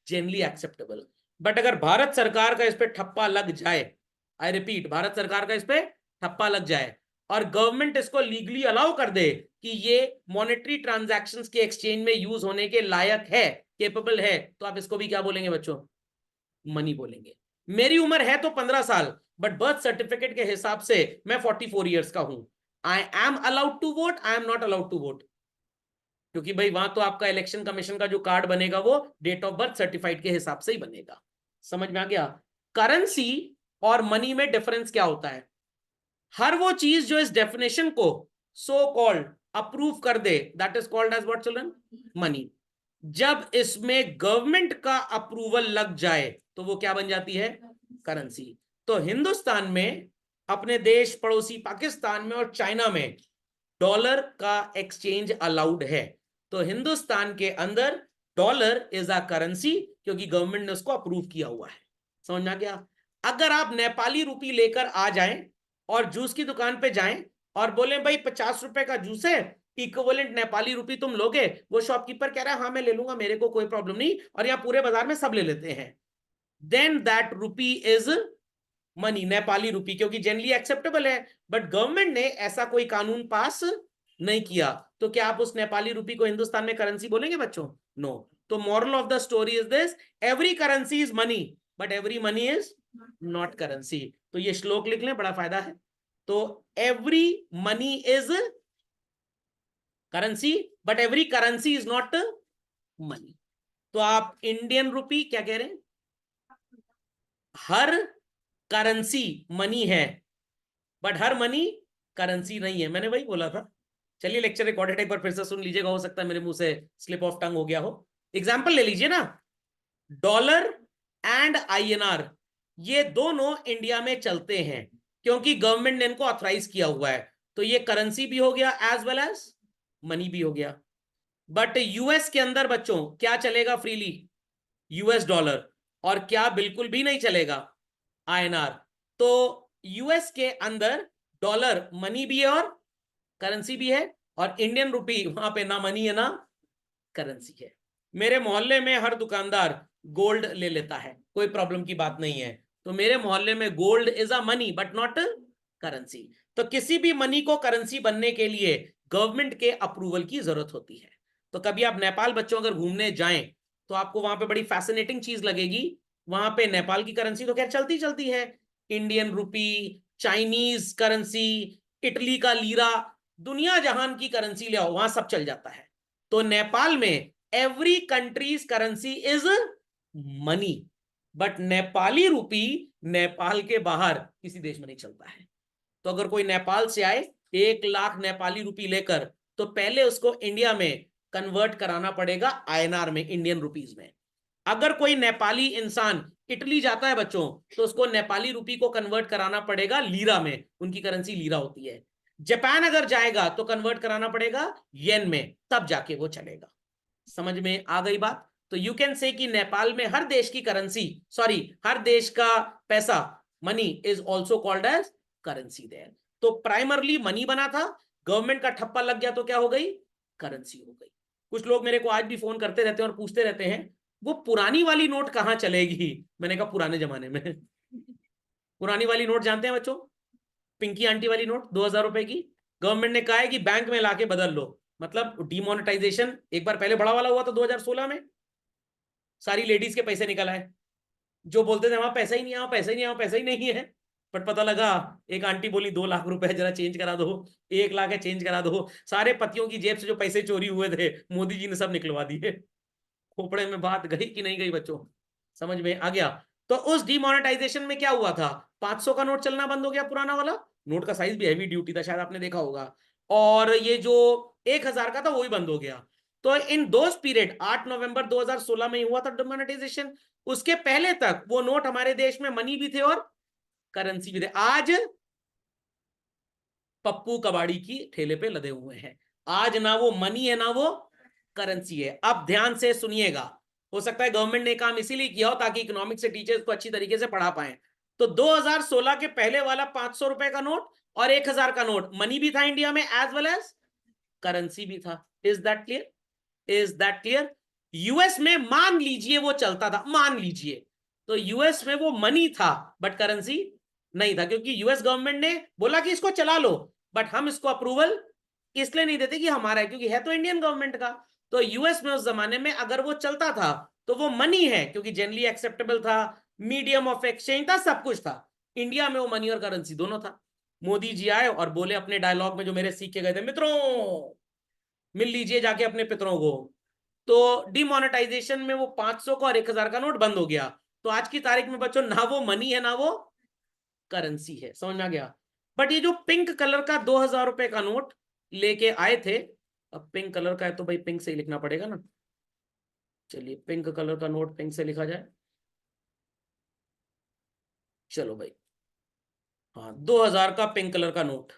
generally acceptable. But अगर भारत सरकार का इस पे ठप्पा लग जाए, आई रिपीट, भारत सरकार का इस पे ठप्पा लग जाए और गवर्नमेंट इसको लीगली अलाउ कर दे कि ये मॉनेटरी ट्रांजैक्शंस के एक्सचेंज में यूज होने के लायक है, केपेबल है, तो आप इसको भी क्या बोलेंगे बच्चों? मनी बोलेंगे। मेरी उम्र है तो 15 साल, बट बर्थ सर्टिफिकेट के हिसाब से मैं 44 ईयर्स का हूं। I am allowed to vote, I am not allowed to vote, क्योंकि भाई वहां तो आपका इलेक्शन कमीशन का जो कार्ड बनेगा वो डेट ऑफ बर्थ सर्टिफाइड के हिसाब से ही बनेगा। समझ में आ गया? करेंसी और मनी में डिफरेंस क्या होता है? हर वो चीज जो इस डेफिनेशन को सो कॉल्ड अप्रूव कर दे, that is called as what children? Money. जब इसमें गवर्नमेंट का अप्रूवल लग जाए तो वो क्या बन जाती है? करेंसी। तो हिंदुस्तान में, अपने देश पड़ोसी पाकिस्तान में और चाइना में डॉलर का एक्सचेंज अलाउड है। तो हिंदुस्तान के अंदर डॉलर इज अ करेंसी क्योंकि गवर्नमेंट ने उसको अप्रूव किया हुआ है। समझ में आ गया? अगर आप नेपाली रुपी लेकर आ जाएं और जूस की दुकान पे जाएं और बोले भाई 50 रुपए का जूस है, इक्विवेलेंट नेपाली रुपी तुम लोगे? वो शॉपकीपर कह रहा है हाँ मैं ले लूंगा, मेरे को कोई प्रॉब्लम नहीं, और यहाँ पूरे बाजार में सब ले लेते हैं, then that rupee is money, Nepali rupee, क्योंकि जनरली एक्सेप्टेबल है। बट गवर्नमेंट ने ऐसा कोई कानून पास नहीं किया, तो क्या आप उस नेपाली रुपी को हिंदुस्तान में करेंसी बोलेंगे बच्चों? नो। तो moral of the story is this, every currency is money but every money is not currency. तो ये श्लोक लिख लें, बड़ा फायदा है। तो every money is currency but every currency is not money. तो आप इंडियन रुपी क्या कह रहे हैं? हर करेंसी मनी है बट हर मनी करेंसी नहीं है, मैंने वही बोला था। चलिए लेक्चर रिकॉर्डेड एक बार फिर से सुन लीजिएगा, हो सकता है मेरे मुंह से स्लिप ऑफ टंग हो गया हो। एग्जांपल ले लीजिए ना, डॉलर एंड आईएनआर, ये दोनों इंडिया में चलते हैं क्योंकि गवर्नमेंट ने इनको ऑथराइज किया हुआ है, तो ये करेंसी भी हो गया एज वेल एज मनी भी हो गया। बट यूएस के अंदर बच्चों क्या चलेगा फ्रीली? US dollar. और क्या बिल्कुल भी नहीं चलेगा? आईएनआर। तो यूएस के अंदर डॉलर मनी भी है और करेंसी भी है, और इंडियन रुपी वहां पे ना मनी है ना करेंसी है। मेरे मोहल्ले में हर दुकानदार गोल्ड ले लेता है, कोई प्रॉब्लम की बात नहीं है। तो मेरे मोहल्ले में gold is a money but not currency. तो किसी भी मनी को करेंसी बनने के लिए गवर्नमेंट के अप्रूवल की जरूरत होती है। तो कभी आप नेपाल बच्चों अगर घूमने जाएं तो आपको वहां पे बड़ी फैसिनेटिंग चीज लगेगी। वहां पे नेपाल की करेंसी तो खैर चलती चलती है, Indian rupee, Chinese currency, Italy का लीरा, दुनिया जहान की करेंसी ले आओ वहां सब चल जाता है। तो नेपाल में every countries currency is money, but Nepali rupee Nepal के बाहर किसी देश में नहीं चलता है। तो अगर कोई नेपाल से आए 1 लाख नेपाली रुपी लेकर, तो पहले उसको इंडिया में कन्वर्ट कराना पड़ेगा आईएनआर में, इंडियन रुपीज में। अगर कोई नेपाली इंसान इटली जाता है बच्चों, तो उसको नेपाली रुपी को कन्वर्ट कराना पड़ेगा लीरा में, उनकी करेंसी लीरा होती है। जापान अगर जाएगा तो कन्वर्ट कराना पड़ेगा येन में, तब जाके वो चलेगा। समझ में आ गई बात? तो यू कैन से कि नेपाल में हर देश की करेंसी, सॉरी हर देश का पैसा, money is also called as currency there. तो प्राइमरली मनी बना था, गवर्नमेंट का ठप्पा लग गया तो क्या हो गई? करेंसी हो गई। कुछ लोग मेरे को आज भी फोन करते रहते हैं और पूछते रहते हैं वो पुरानी वाली नोट कहां चलेगी। मैंने कहा पुराने जमाने में पुरानी वाली नोट जानते हैं बच्चों? पिंकी आंटी वाली नोट 2000 रुपए की, गवर्नमेंट ने कहा है कि बैंक में लाके बदल लो। मतलब डिमोनेटाइजेशन एक बार पहले बड़ा वाला हुआ था 2016 में, सारी लेडीज के पैसे निकल आए। जो बोलते थे वहां पैसा ही नहीं है, वहां पैसा ही नहीं है, वहां पैसा ही नहीं है, बट पता लगा एक आंटी बोली 2 लाख रुपए जरा चेंज करा दो, 1 लाख है चेंज करा दो। सारे पतियों की जेब से जो पैसे चोरी हुए थे मोदी जी ने सब निकलवा दिए। खोपड़े में बात गई कि नहीं गई बच्चों? समझ में आ गया? तो उस डिमोनेटाइजेशन में क्या हुआ था, 500 का नोट चलना बंद हो गया, पुराना वाला नोट का साइज भी हैवी ड्यूटी था, शायद आपने देखा होगा। और ये जो 1000 का था वो भी बंद हो गया। तो इन दो पीरियड 8 नवंबर 2016 में ही हुआ था डिमोनेटाइजेशन। उसके पहले तक वो नोट हमारे देश में मनी भी थे और करेंसी भी थे। आज पप्पू कबाड़ी की ठेले पे लदे हुए हैं। आज ना वो मनी है ना वो करेंसी है। अब ध्यान से सुनिएगा, हो सकता है गवर्नमेंट ने काम इसीलिए किया हो ताकि इकोनॉमिक्स से टीचर्स को अच्छी तरीके से पढ़ा पाए। तो 2016 के पहले वाला 500 रुपए का नोट और 1000 का नोट मनी भी था इंडिया में एज वेल एज करेंसी भी था। Is that clear? Is that clear? US में मान लीजिए वो चलता था, मान लीजिए, तो यूएस में वो मनी था बट करेंसी नहीं था, क्योंकि यूएस गवर्नमेंट ने बोला कि इसको चला लो, बट हम इसको अप्रूवल इसलिए नहीं देते कि हमारा है, क्योंकि है तो इंडियन गवर्नमेंट का। तो यूएस में उस जमाने में अगर वो चलता था तो वो मनी है, क्योंकि जनरली एक्सेप्टेबल था, मीडियम ऑफ एक्सचेंज था, सब कुछ था। इंडिया में वो मनी और करेंसी दोनों था। मोदी जी आए और बोले अपने डायलॉग में, जो मेरे सीख के गए थे, मित्रों मिल लीजिए जाके अपने पितरों को। तो डिमोनेटाइजेशन में वो 500 का और 1000 का नोट बंद हो गया। तो आज की तारीख में बच्चों ना वो मनी है ना वो करेंसी है। समझ में आ गया? बट ये जो पिंक कलर का 2000 रुपए का नोट लेके आए थे, अब पिंक कलर का है तो भाई पिंक से ही लिखना पड़ेगा ना। चलिए पिंक कलर का नोट पिंक से लिखा जाए। चलो भाई, हाँ 2000 का पिंक कलर का नोट।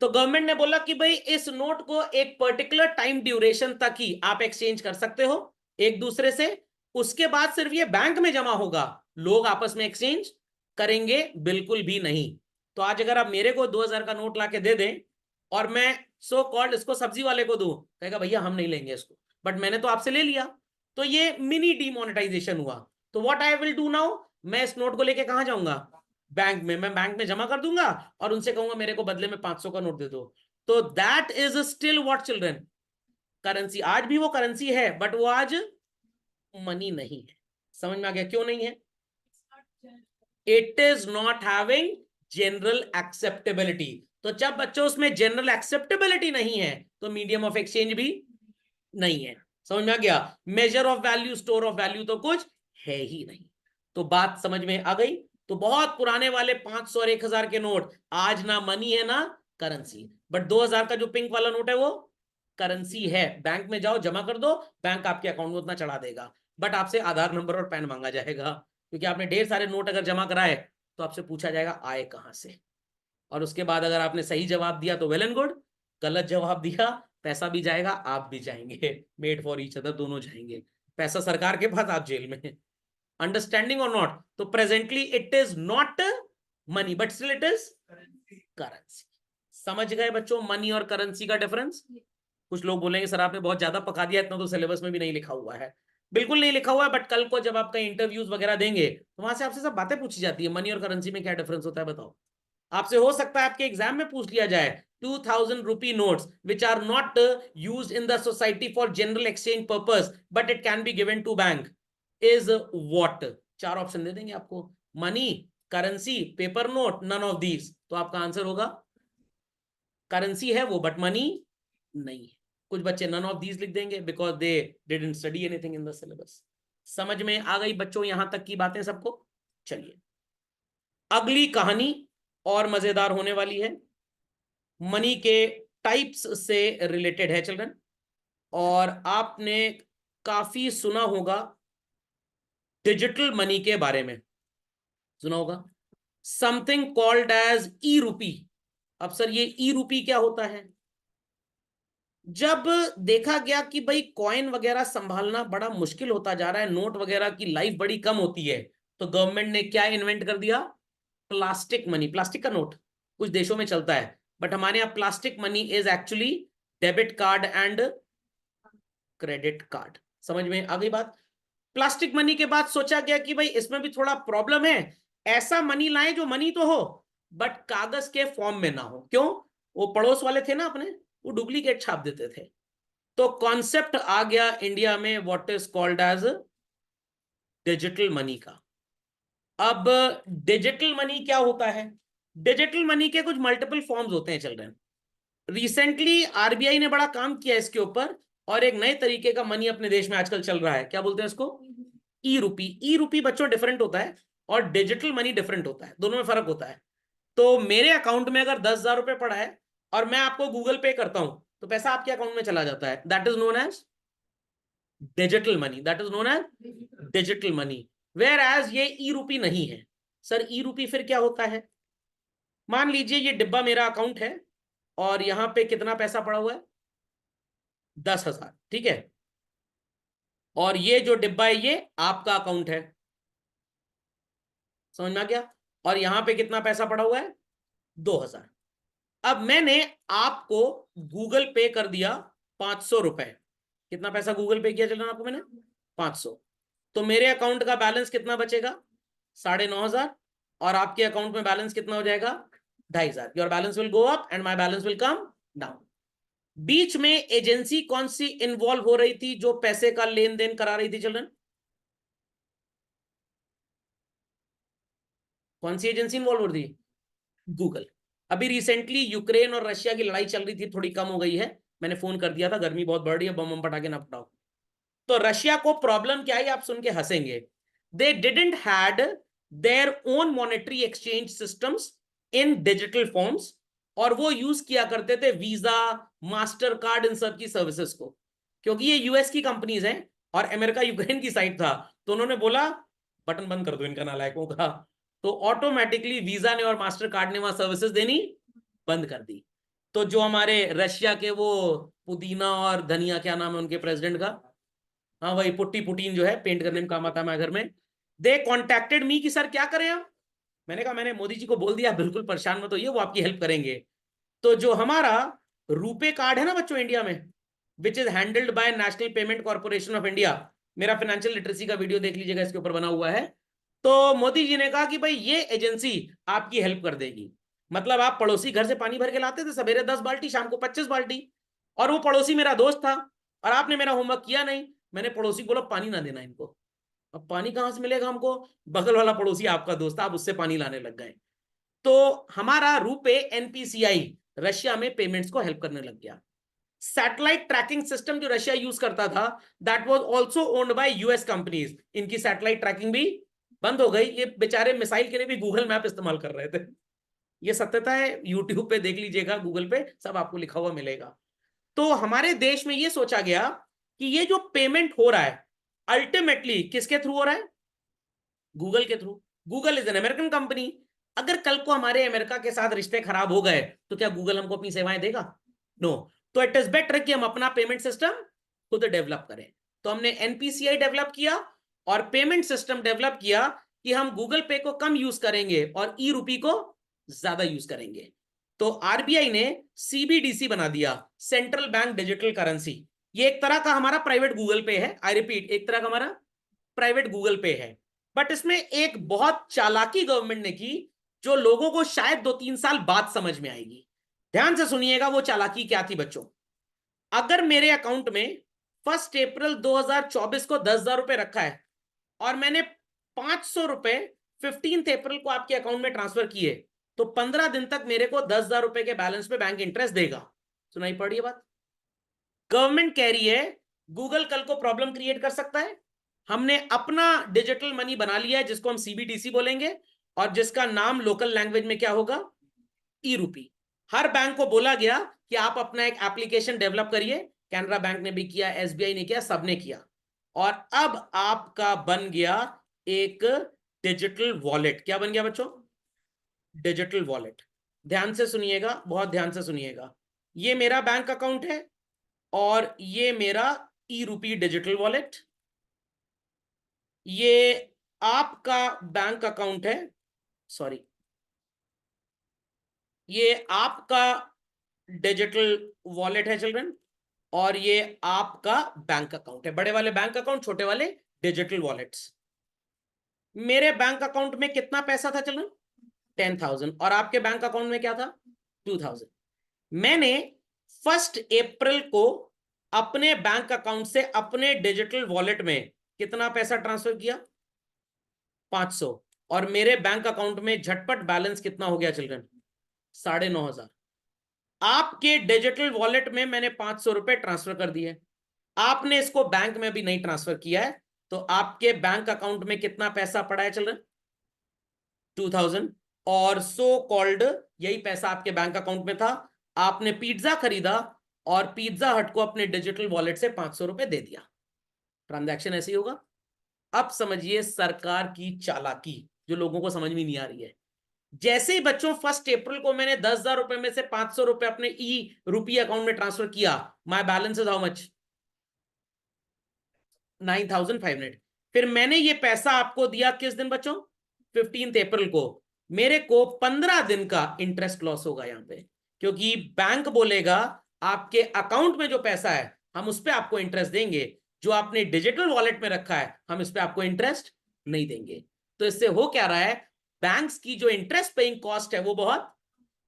तो गवर्नमेंट ने बोला कि भाई इस नोट को एक पर्टिकुलर टाइम ड्यूरेशन तक ही आप एक्सचेंज कर सकते हो एक दूसरे से, उसके बाद सिर्फ ये बैंक में जमा होगा, लोग आपस में एक्सचेंज करेंगे बिल्कुल भी नहीं। तो आज अगर आप मेरे को 2000 का नोट लाके दे दें और मैं सो कॉल्ड इसको सब्जी वाले को दूं, कहेगा भैया हम नहीं लेंगे इसको, बट मैंने तो आपसे ले लिया। तो ये मिनी डिमोनेटाइजेशन हुआ। तो what I will do now, मैं इस नोट को लेके कहां जाऊंगा? बैंक में। मैं बैंक में जमा कर दूंगा और उनसे कहूंगा मेरे को बदले में 500 का नोट दे दो। तो that is still what children? Currency. आज भी वो करेंसी है बट वो आज मनी नहीं है। समझ में आ गया क्यों नहीं है? It is not having general acceptability. तो जब बच्चों उसमें जनरल एक्सेप्टेबिलिटी नहीं है तो मीडियम ऑफ एक्सचेंज भी नहीं है। समझ में आ गया? Major of value, store of value तो कुछ है ही नहीं। तो बात समझ में आ गई? तो बहुत पुराने वाले 500 और 1000 के नोट आज ना मनी है ना करेंसी, बट 2000 का जो पिंक वाला नोट है वो करेंसी है। बैंक में जाओ जमा कर दो, बैंक आपके अकाउंट में उतना चढ़ा देगा, बट आपसे आधार नंबर और पैन मांगा जाएगा, क्योंकि आपने ढेर सारे नोट अगर जमा कराए तो आपसे पूछा जाएगा आए कहां से। और उसके बाद अगर आपने सही जवाब दिया तो वेल एंड गुड, गलत जवाब दिया पैसा भी जाएगा आप भी जाएंगे, मेड फॉर ईच अदर, दोनों जाएंगे। पैसा सरकार के पास, आप जेल में। अंडरस्टैंडिंग और नॉट? तो presently it is not money but still it is currency. समझ गए बच्चों मनी और करेंसी का डिफरेंस? कुछ लोग बोलेंगे सर आपने बहुत ज्यादा पका दिया, इतना तो सिलेबस में भी नहीं लिखा हुआ है। बिल्कुल नहीं लिखा हुआ है, बट कल को जब आपका इंटरव्यूज वगैरह देंगे तो वहां से आपसे सब बातें पूछी जाती है, मनी और करेंसी में क्या डिफरेंस होता है बताओ। आपसे हो सकता है आपके एग्जाम में पूछ लिया जाए 2000 rupee notes which are not used in the society for general exchange purpose but it can be given to bank is what? चार ऑप्शन दे देंगे आपको, money, currency, paper note, none of these. तो आपका आंसर होगा currency है वो but money नहीं है। कुछ बच्चे नन ऑफ दीज लिख देंगे because they didn't study anything in the syllabus. समझ में आ गई बच्चों यहां तक की बातें सबको? चलिए अगली कहानी और मजेदार होने वाली है, मनी के टाइप्स से रिलेटेड है चिल्ड्रन। और आपने काफी सुना होगा डिजिटल मनी के बारे में, सुना होगा समथिंग कॉल्ड एज ई रूपी। अब सर ये ई रूपी क्या होता है? जब देखा गया कि भाई कॉइन वगैरह संभालना बड़ा मुश्किल होता जा रहा है, नोट वगैरह की लाइफ बड़ी कम होती है, तो गवर्नमेंट ने क्या इन्वेंट कर दिया? Plastic money. प्लास्टिक का नोट कुछ देशों में चलता है, बट हमारे यहां plastic money is actually debit card and credit card. समझ में आ गई बात? प्लास्टिक मनी के बाद सोचा गया कि भाई इसमें भी थोड़ा प्रॉब्लम है, ऐसा मनी लाएं जो मनी तो हो बट कागज के फॉर्म में ना हो। क्यों? वो पड़ोस वाले थे ना अपने, वो डुप्लीकेट छाप देते थे। तो कॉन्सेप्ट आ गया इंडिया में what is called as digital money का। अब डिजिटल मनी क्या होता है? डिजिटल मनी के कुछ मल्टीपल फॉर्म्स होते हैं चिल्ड्रन। रिसेंटली आरबीआई ने बड़ा काम किया इसके ऊपर, और एक नए तरीके का मनी अपने देश में आजकल चल रहा है, क्या बोलते हैं इसको? ई रूपी। ई रूपी बच्चों डिफरेंट होता है और डिजिटल मनी डिफरेंट होता है, दोनों में फर्क होता है। तो मेरे अकाउंट में अगर 10,000 रुपए पड़ा है और मैं आपको गूगल पे करता हूं तो पैसा आपके अकाउंट में चला जाता है, that is known as digital money. That is known as digital money. Where as ये ई रूपी नहीं है। सर ई रूपी फिर क्या होता है? मान लीजिए ये डिब्बा मेरा अकाउंट है और यहां पे कितना पैसा पड़ा हुआ है? 10,000, ठीक है। और ये जो डिब्बा है ये आपका अकाउंट है, समझ में आ गया? और यहां पे कितना पैसा पड़ा हुआ है? 2,000। अब मैंने आपको गूगल पे कर दिया 500 रुपए। कितना पैसा गूगल पे किया चलना आपको मैंने? 500। तो मेरे अकाउंट का बैलेंस कितना बचेगा? 9,500। और आपके अकाउंट में बैलेंस कितना हो जाएगा? 2,500। Your balance will go up and my balance will come down. बीच में एजेंसी कौन सी इन्वॉल्व हो रही थी जो पैसे का लेन देन करा रही थी चिल्ड्रन? कौन सी एजेंसी इन्वॉल्व हो रही थी? गूगल। अभी रिसेंटली यूक्रेन और रशिया की लड़ाई चल रही थी, थोड़ी कम हो गई है, मैंने फोन कर दिया था, गर्मी बहुत बढ़ रही है, बम पटाखे ना फटाओ। तो रशिया को प्रॉब्लम क्या है आप सुन के हंसेंगे। They didn't had their own monetary exchange systems in digital forms, और वो यूज किया करते थे वीजा, मास्टर कार्ड, इन सब की सर्विसेज को। क्योंकि ये यूएस की कंपनीज हैं और अमेरिका यूक्रेन की साइड था, तो उन्होंने बोला बटन बंद कर दो इनका नालायकों का। तो ऑटोमेटिकली वीजा ने और मास्टर कार्ड ने वहां सर्विसेज देनी बंद कर दी। तो जो हमारे रशिया के वो पुदीना और धनिया, क्या नाम है उनके प्रेसिडेंट का? हाँ वही पुट्टी पुटीन जो है, पेंट करने में काम आता है हमारे घर में। दे कॉन्टेक्टेड मी कि सर क्या करें हम। मैंने कहा मैंने मोदी जी को बोल दिया बिल्कुल परेशान मत होइए, वो आपकी हेल्प करेंगे। तो जो हमारा रुपे कार्ड है ना बच्चों इंडिया में, which is handled by national payment corporation of India, मेरा फाइनेंशियल लिटरेसी का वीडियो देख लीजिएगा, इसके ऊपर बना हुआ है। तो मोदी जी ने कहा कि भाई ये एजेंसी आपकी हेल्प कर देगी। मतलब आप पड़ोसी घर से पानी भर के लाते थे सवेरे 10 बाल्टी, शाम को 25 बाल्टी, और वो पड़ोसी मेरा दोस्त था और आपने मेरा होमवर्क किया नहीं, मैंने पड़ोसी को बोला पानी ना देना इनको। अब पानी कहां से मिलेगा हमको? बगल वाला पड़ोसी आपका दोस्त था, आप उससे पानी लाने लग गए। तो हमारा रुपे एनपीसीआई रशिया में पेमेंट्स को हेल्प करने लग गया। सैटेलाइट ट्रैकिंग सिस्टम जो रशिया यूज करता था, that was also owned by US companies. इनकी सैटेलाइट ट्रैकिंग भी बंद हो गई। ये बेचारे मिसाइल के लिए भी गूगल मैप इस्तेमाल कर रहे थे। ये सत्यता है, यूट्यूब पे देख लीजिएगा, गूगल पे सब आपको लिखा हुआ मिलेगा। तो हमारे देश में ये सोचा गया कि ये जो पेमेंट हो रहा है अल्टीमेटली किसके थ्रू हो रहा है? गूगल के through. Google is an American company. अगर कल को हमारे अमेरिका के साथ रिश्ते खराब हो गए तो क्या गूगल हमको अपनी सेवाएं देगा? नो। तो इट इज बेटर कि हम अपना पेमेंट सिस्टम खुद डेवलप करें। तो हमने एनपीसीआई डेवलप किया और पेमेंट सिस्टम डेवलप किया कि हम गूगल पे को कम यूज करेंगे और ई रूपी को ज्यादा यूज करेंगे। तो आरबीआई ने सीबीडीसी बना दिया, सेंट्रल बैंक डिजिटल करेंसी। ये एक तरह का हमारा प्राइवेट गूगल पे है, आई रिपीट, एक तरह का हमारा प्राइवेट गूगल पे है। बट इसमें एक बहुत चालाकी गवर्नमेंट ने की, जो लोगों को शायद 2-3 साल बाद समझ में आएगी। ध्यान से सुनिएगा वो चालाकी क्या थी बच्चों। अगर मेरे अकाउंट में 1 अप्रैल 2024 को 10,000 रुपए रखा है और मैंने 500 रुपए 15 अप्रैल को आपके अकाउंट में ट्रांसफर किए, तो 15 दिन तक मेरे को 10,000 रुपए के बैलेंस पे बैंक इंटरेस्ट देगा। सुनाई पड़ी ये बात? गवर्नमेंट कह रही है गूगल कल को प्रॉब्लम क्रिएट कर सकता है। हमने अपना डिजिटल मनी बना लिया है, जिसको हम सीबीडीसी बोलेंगे, और जिसका नाम लोकल लैंग्वेज में क्या होगा? ई रूपी। हर बैंक को बोला गया कि आप अपना एक एप्लीकेशन डेवलप करिए। कैनरा बैंक ने भी किया, एसबीआई ने किया, सबने किया। और अब आपका बन गया एक डिजिटल वॉलेट। क्या बन गया बच्चों? Digital wallet. ध्यान से सुनिएगा, बहुत ध्यान से सुनिएगा। ये मेरा बैंक अकाउंट है और ये मेरा ई रूपी डिजिटल वॉलेट। ये आपका बैंक अकाउंट है, सॉरी, ये आपका डिजिटल वॉलेट है चिल्ड्रन, और ये आपका बैंक अकाउंट है। बड़े वाले बैंक अकाउंट, छोटे वाले डिजिटल वॉलेट्स। मेरे बैंक अकाउंट में कितना पैसा था चिल्ड्रन? 10,000। और आपके बैंक अकाउंट में क्या था? 2,000। मैंने 1 अप्रैल को अपने बैंक अकाउंट से अपने डिजिटल वॉलेट में कितना पैसा ट्रांसफर किया? 500। और मेरे बैंक अकाउंट में झटपट बैलेंस कितना हो गया चिल्ड्रन? 9,500। आपके डिजिटल वॉलेट में मैंने 500 रुपए ट्रांसफर कर दिए। आपने इसको बैंक में भी नहीं ट्रांसफर किया है, तो आपके बैंक अकाउंट में कितना पैसा पड़ा है चिल्ड्रन? 2,000। और सो कॉल्ड यही पैसा आपके बैंक अकाउंट में था। आपने पिज्जा खरीदा और पिज्जा हट को अपने डिजिटल वॉलेट से 500 रुपए दे दिया। ट्रांजैक्शन ऐसे ही होगा। अब समझिए सरकार की चालाकी, जो लोगों को समझ में नहीं आ रही है। जैसे ही बच्चों 1 अप्रैल को मैंने 10,000 रुपए में से 500 रुपए अपने ई रूपी अकाउंट में ट्रांसफर किया, my balance is how much? 9,500। फिर मैंने ये पैसा आपको दिया किस दिन बच्चों? 15 अप्रैल को। मेरे को 15 दिन का इंटरेस्ट लॉस होगा यहां पे, क्योंकि बैंक बोलेगा आपके अकाउंट में जो पैसा है हम उस पर आपको इंटरेस्ट देंगे, जो आपने डिजिटल वॉलेट में रखा है हम इस पर आपको इंटरेस्ट नहीं देंगे। तो इससे हो क्या रहा है? बैंक्स की जो इंटरेस्ट पेइंग कॉस्ट है वो बहुत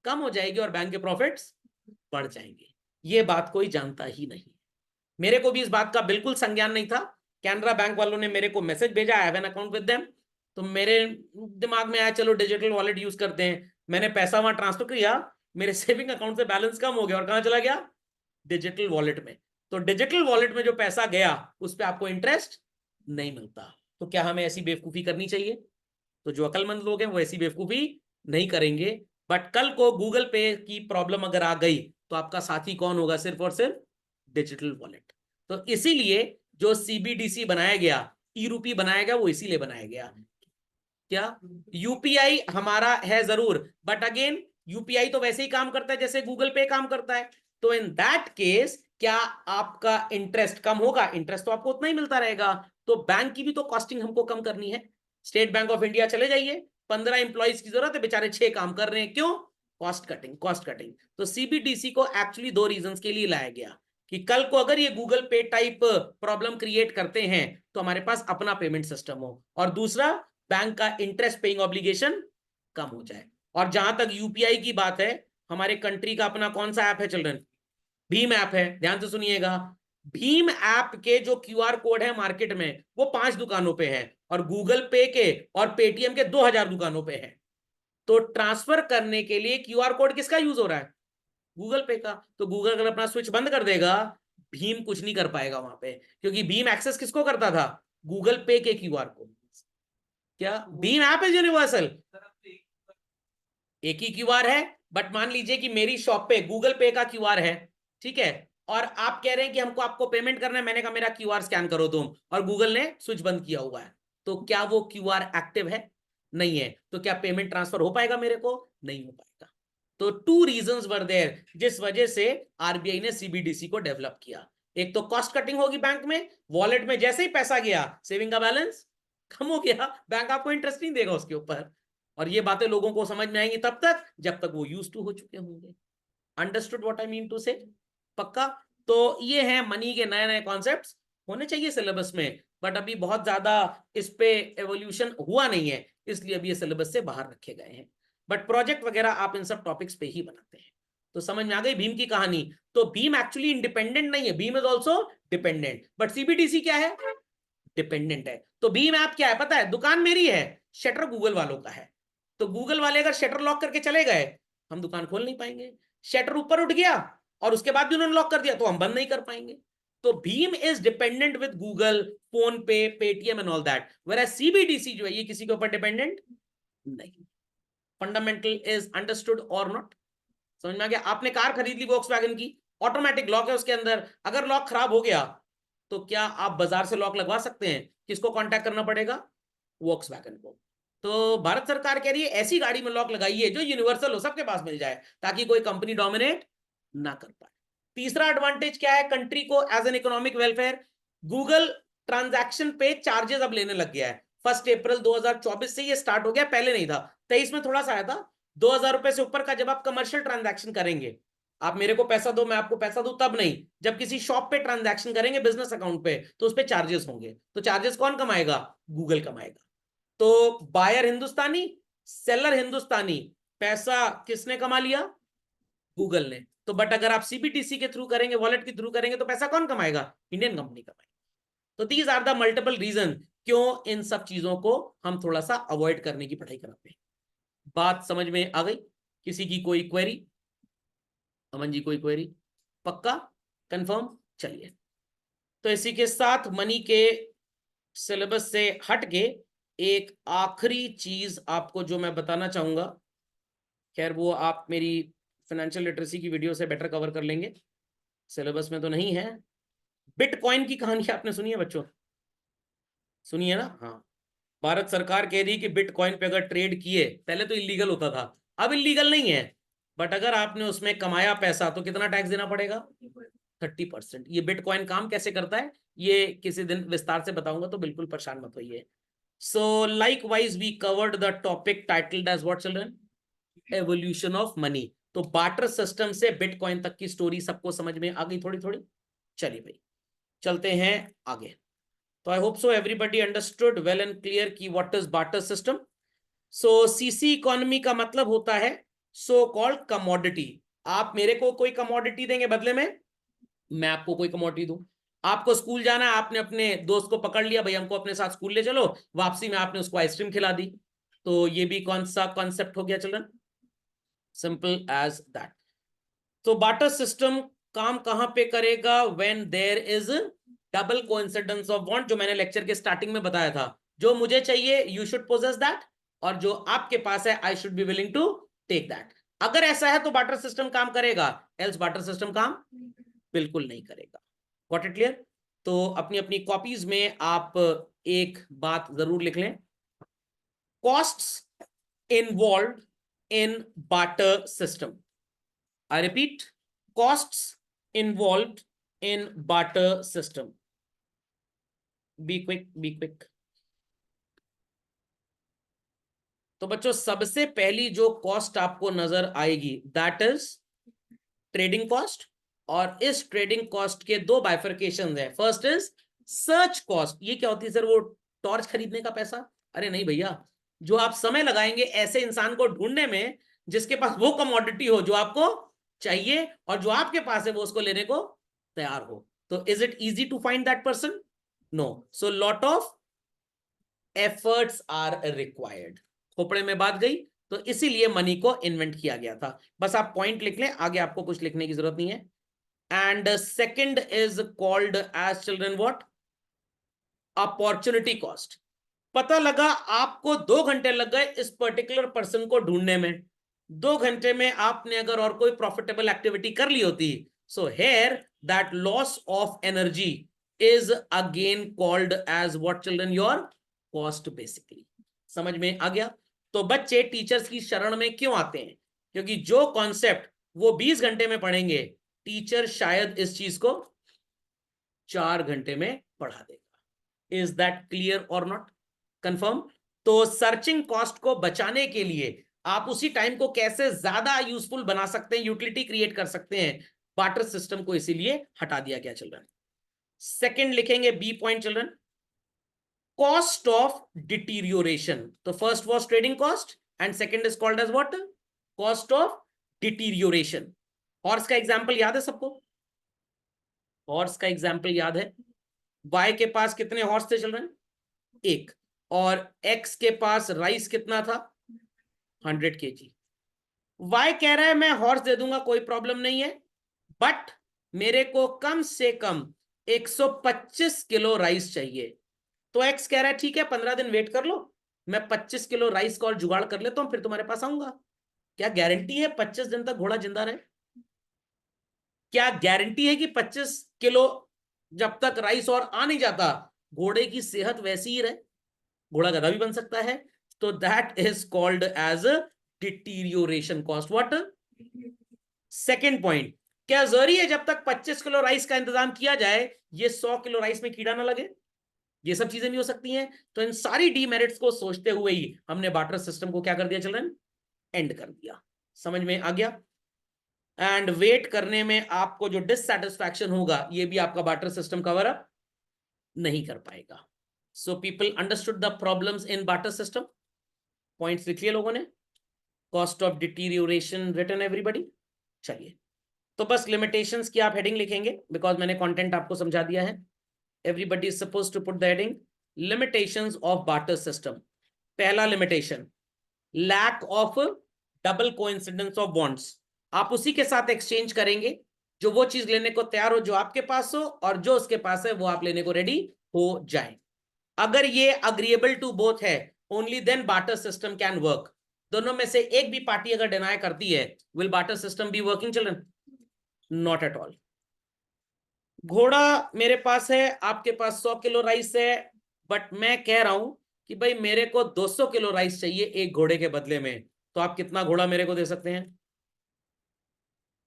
कम हो जाएगी और बैंक के प्रॉफिट्स बढ़ जाएंगे। ये बात कोई जानता ही नहीं। मेरे को भी इस बात का बिल्कुल संज्ञान नहीं था। कैनरा बैंक वालों ने मेरे को मैसेज भेजा, I have an account with them, तो मेरे दिमाग में आया चलो डिजिटल वॉलेट यूज करते हैं। मैंने पैसा वहां ट्रांसफर किया, मेरे सेविंग अकाउंट से बैलेंस कम हो गया और कहां चला गया? डिजिटल वॉलेट में। तो डिजिटल वॉलेट में जो पैसा गया उस पर आपको इंटरेस्ट नहीं मिलता। तो क्या हमें ऐसी बेवकूफी करनी चाहिए? तो जो अकलमंद लोग हैं वो ऐसी बेवकूफी नहीं करेंगे। बट कल को गूगल पे की प्रॉब्लम अगर आ गई तो आपका साथी कौन होगा? सिर्फ और सिर्फ डिजिटल वॉलेट। तो इसीलिए जो सीबीडीसी बनाया गया, ई रूपी बनाया गया, वो इसीलिए बनाया गया। क्या यूपीआई हमारा है जरूर, बट अगेन यूपीआई तो वैसे ही काम करता है जैसे गूगल पे काम करता है। तो इन दैट केस क्या आपका इंटरेस्ट कम होगा? इंटरेस्ट तो आपको उतना ही मिलता रहेगा। तो बैंक की भी तो कॉस्टिंग हमको कम करनी है। स्टेट बैंक ऑफ इंडिया चले जाइए, 15 इंप्लॉइज की जरूरत है, बेचारे 6 काम कर रहे हैं। क्यों? Cost cutting, cost cutting. तो सीबीडीसी को एक्चुअली 2 रीजंस के लिए लाया गया कि कल को अगर ये गूगल पे टाइप प्रॉब्लम क्रिएट करते हैं तो हमारे पास अपना पेमेंट सिस्टम हो, और दूसरा बैंक का इंटरेस्ट पेइंग ऑब्लिगेशन कम हो जाए। और जहां तक यूपीआई की बात है, हमारे कंट्री का अपना कौन सा ऐप है चिल्ड्रन? भीम ऐप है। ध्यान से सुनिएगा, भीम ऐप के जो क्यूआर कोड है मार्केट में वो 5 दुकानों पे है, और गूगल पे के और पेटीएम के 2,000 दुकानों पे है। तो ट्रांसफर करने के लिए क्यूआर कोड किसका यूज हो रहा है? गूगल पे का। तो गूगल अगर अपना स्विच बंद कर देगा, भीम कुछ नहीं कर पाएगा वहां पे, क्योंकि भीम एक्सेस किसको करता था? गूगल पे के क्यूआर कोड। क्या भीम ऐप इज यूनिवर्सल? एक ही क्यूआर है, बट मान लीजिए कि मेरी शॉप पे गूगल पे का क्यूआर है, ठीक है, और आप कह रहे हैं कि हमको आपको पेमेंट करना है। मैंने कहा मेरा क्यूआर स्कैन करो तुम, और गूगल ने स्विच बंद किया हुआ है। तो क्या वो क्यूआर एक्टिव है? नहीं है। तो क्या पेमेंट ट्रांसफर हो पाएगा मेरे को? नहीं हो पाएगा। तो 2 रीजंस वर देयर जिस वजह से आरबीआई ने सीबीडीसी को डेवलप किया। एक तो कॉस्ट कटिंग होगी बैंक में, वॉलेट में जैसे ही पैसा गया सेविंग का बैलेंस कम हो गया, बैंक आपको इंटरेस्ट नहीं देगा उसके ऊपर। और ये बातें लोगों को समझ में आएंगी तब तक जब तक वो यूज टू हो चुके होंगे। Understood what I mean to say? पक्का? तो ये है मनी के नए नए कॉन्सेप्ट्स, होने चाहिए सिलेबस में, बट अभी बहुत ज्यादा इस पे एवोल्यूशन हुआ नहीं है, इसलिए अभी ये सिलेबस से बाहर रखे गए हैं। बट प्रोजेक्ट वगैरह आप इन सब टॉपिक्स पे ही बनाते हैं। तो समझ में आ गई भीम की कहानी। तो भीम एक्चुअली इंडिपेंडेंट नहीं है, Bhim is also dependent, but CBDC क्या है? डिपेंडेंट है। तो भीम ऐप क्या है पता है? दुकान मेरी है, शटर गूगल वालों का है। तो गूगल वाले अगर शटर लॉक करके चले गए, हम दुकान खोल नहीं पाएंगे। शटर ऊपर उठ गया और उसके बाद भी उन्होंने लॉक कर दिया तो हम बंद नहीं कर पाएंगे। तो भीम is dependent with Google, PhonePe, Paytm and all that, where CBDC जो है ये किसी के ऊपर डिपेंडेंट नहीं। फंडामेंटल इज अंडरस्टूड और नॉट? समझ में आ गया? आपने कार खरीद ली वॉक्सवैगन की, ऑटोमेटिक लॉक है उसके अंदर, अगर लॉक खराब हो गया तो क्या आप बाजार से लॉक लगवा सकते हैं? किसको कांटेक्ट करना पड़ेगा? वॉक्सवैगन को। तो भारत सरकार कह रही है ऐसी गाड़ी में लॉक लगाइए जो यूनिवर्सल हो, सबके पास मिल जाए, ताकि कोई कंपनी डोमिनेट ना कर पाए। तीसरा एडवांटेज क्या है कंट्री को as an economic welfare? Google transaction पे चार्जेस अब लेने लग गया है। 1 अप्रैल 2024 से ये स्टार्ट हो गया, पहले नहीं था, 23 में थोड़ा सा आया था। 2000 रुपए से ऊपर का जब आप कमर्शियल ट्रांजैक्शन करेंगे, आप मेरे को पैसा दो मैं आपको पैसा दूं, तब नहीं, जब किसी शॉप पे ट्रांजैक्शन करेंगे बिजनेस अकाउंट पे, तो उस पे चार्जेस होंगे। तो चार्जेस कौन कमाएगा? गूगल कमाएगा। तो बायर हिंदुस्तानी, सेलर हिंदुस्तानी, पैसा किसने कमा लिया? गूगल ने। तो बट अगर आप सीबीडीसी के थ्रू करेंगे, वॉलेट के थ्रू करेंगे, तो पैसा कौन कमाएगा? इंडियन कंपनी कमाएगी। तो these are the multiple reason क्यों इन सब चीजों को हम थोड़ा सा अवॉइड करने की पढ़ाई कराते हैं। बात समझ में आ गई? किसी की कोई क्वेरी? अमन जी कोई क्वेरी? पक्का? कंफर्म? चलिए, तो इसी के साथ मनी के सिलेबस से हट के एक आखिरी चीज आपको जो मैं बताना चाहूंगा, खैर वो आप मेरी फाइनेंशियल लिटरेसी की वीडियो से बेटर कवर कर लेंगे, सिलेबस में तो नहीं है। बिटकॉइन की कहानी आपने सुनी है बच्चों? सुनी है ना? हाँ। भारत सरकार कह रही कि बिटकॉइन पे अगर ट्रेड किए, पहले तो इलीगल होता था, अब इलीगल नहीं है, बट अगर आपने उसमें कमाया पैसा तो कितना टैक्स देना पड़ेगा? 30%। ये बिटकॉइन काम कैसे करता है ये किसी दिन विस्तार से बताऊंगा, तो बिल्कुल परेशान मत होइए। So likewise we covered the topic titled as what children? Evolution of money. तो बार्टर सिस्टम से बिटकॉइन तक की स्टोरी सबको समझ में आ गई थोड़ी थोड़ी? चलिए भाई, चलते हैं आगे। तो I hope so everybody understood well and clear की what is barter system. So CC economy का मतलब होता है सो कॉल्ड कमोडिटी। आप मेरे को कोई कमोडिटी देंगे, बदले में मैं आपको कोई कमोडिटी दूं। आपको स्कूल जाना है, आपने अपने दोस्त को पकड़ लिया, भाई हमको अपने साथ स्कूल ले चलो, वापसी में आपने उसको आइसक्रीम खिला दी, तो ये भी कौन सा कॉन्सेप्ट हो गया चिल्ड्रन? Simple as that. तो बार्टर सिस्टम काम कहां पे करेगा? When there is double coincidence of want, जो मैंने लेक्चर के स्टार्टिंग में बताया था, जो मुझे चाहिए यू शुड पोजेस दैट, और जो आपके पास है I should be willing to take that. अगर ऐसा है तो बार्टर सिस्टम काम करेगा, एल्स बार्टर सिस्टम काम बिल्कुल नहीं करेगा। Got it clear? तो अपनी अपनी कॉपीज में आप एक बात जरूर लिख लें, costs involve in barter system. I repeat, costs involved in barter system. Be quick, be quick. तो बच्चों सबसे पहली जो कॉस्ट आपको नजर आएगी दैट इज ट्रेडिंग कॉस्ट, और इस ट्रेडिंग कॉस्ट के दो बाइफरकेशन है। First is search cost. ये क्या होती है सर? वो टॉर्च खरीदने का पैसा? अरे नहीं भैया, जो आप समय लगाएंगे ऐसे इंसान को ढूंढने में जिसके पास वो कमोडिटी हो जो आपको चाहिए, और जो आपके पास है वो उसको लेने को तैयार हो। तो is it easy to find that person? No. So lot of efforts are required. खोपड़े में बात गई? तो इसीलिए मनी को इन्वेंट किया गया था। बस आप पॉइंट लिख लें, आगे आपको कुछ लिखने की जरूरत नहीं है। And second is called as children what? Opportunity cost. पता लगा आपको 2 घंटे लग गए इस पर्टिकुलर पर्सन को ढूंढने में, 2 घंटे में आपने अगर और कोई प्रॉफिटेबल एक्टिविटी कर ली होती, so here that loss of energy is again called as what children? Your cost basically. समझ में आ गया? तो बच्चे टीचर्स की शरण में क्यों आते हैं? क्योंकि जो कॉन्सेप्ट वो 20 घंटे में पढ़ेंगे, टीचर शायद इस चीज को 4 घंटे में पढ़ा देगा। इज दैट क्लियर और नॉट? कंफर्म? तो सर्चिंग कॉस्ट को बचाने के लिए आप उसी टाइम को कैसे ज्यादा यूजफुल बना सकते हैं, यूटिलिटी क्रिएट कर सकते हैं, बार्टर सिस्टम को इसीलिए हटा दिया गया चिल्ड्रन। सेकंड लिखेंगे B point children, cost of deterioration. तो first was trading cost and second is called as what, cost of deterioration. Horse का एग्जांपल याद है सबको? हॉर्स का एग्जांपल याद है? वाई के पास कितने हॉर्स थे चिल्ड्रन? एक। और एक्स के पास राइस कितना था? 100 kg। वाई कह रहा है मैं हॉर्स दे दूंगा, कोई प्रॉब्लम नहीं है, बट मेरे को कम से कम 125 किलो राइस चाहिए। तो एक्स कह रहा है ठीक है 15 दिन वेट कर लो, मैं 25 किलो राइस का और जुगाड़ कर लेता हूं, फिर तुम्हारे पास आऊंगा। क्या गारंटी है 25 दिन तक घोड़ा जिंदा रहे? क्या गारंटी है कि 25 किलो जब तक राइस और आ नहीं जाता घोड़े की सेहत वैसी ही रहे? घोड़ा गधा भी बन सकता है। तो that is called as deterioration cost. What? Second point, क्या जरूरी है जब तक 25 किलो राइस का इंतजाम किया जाए ये 100 किलो राइस में कीड़ा ना लगे? ये सब चीजें नहीं हो सकती हैं। तो इन सारी डीमेरिट्स को सोचते हुए ही हमने बार्टर सिस्टम को क्या कर दिया चिल्ड्रन? एंड कर दिया। समझ में आ गया? एंड वेट करने में आपको जो डिससैटिस्फैक्शन होगा ये भी आपका बार्टर सिस्टम कवर अप नहीं कर पाएगा। So people understood the problems in barter system. Points लिख लिए लोगों ने? Cost of deterioration written everybody? चलिए, तो बस लिमिटेशंस की आप हेडिंग लिखेंगे बिकॉज मैंने कंटेंट आपको समझा दिया है। Everybody is supposed to put the heading limitations of barter system. पहला limitation, lack of double coincidence of bonds. आप उसी के साथ एक्सचेंज करेंगे जो वो चीज लेने को तैयार हो जो आपके पास हो, और जो उसके पास है वो आप लेने को रेडी हो जाए। अगर ये अग्रीएबल टू बोथ है only then barter system can work. दोनों में से एक भी पार्टी अगर डिनाई करती है, will barter system be working children? Not at all. घोड़ा मेरे पास है, आपके पास 100 किलो राइस है, बट मैं कह रहा हूं कि भाई मेरे को 200 किलो राइस चाहिए एक घोड़े के बदले में। तो आप कितना घोड़ा मेरे को दे सकते हैं?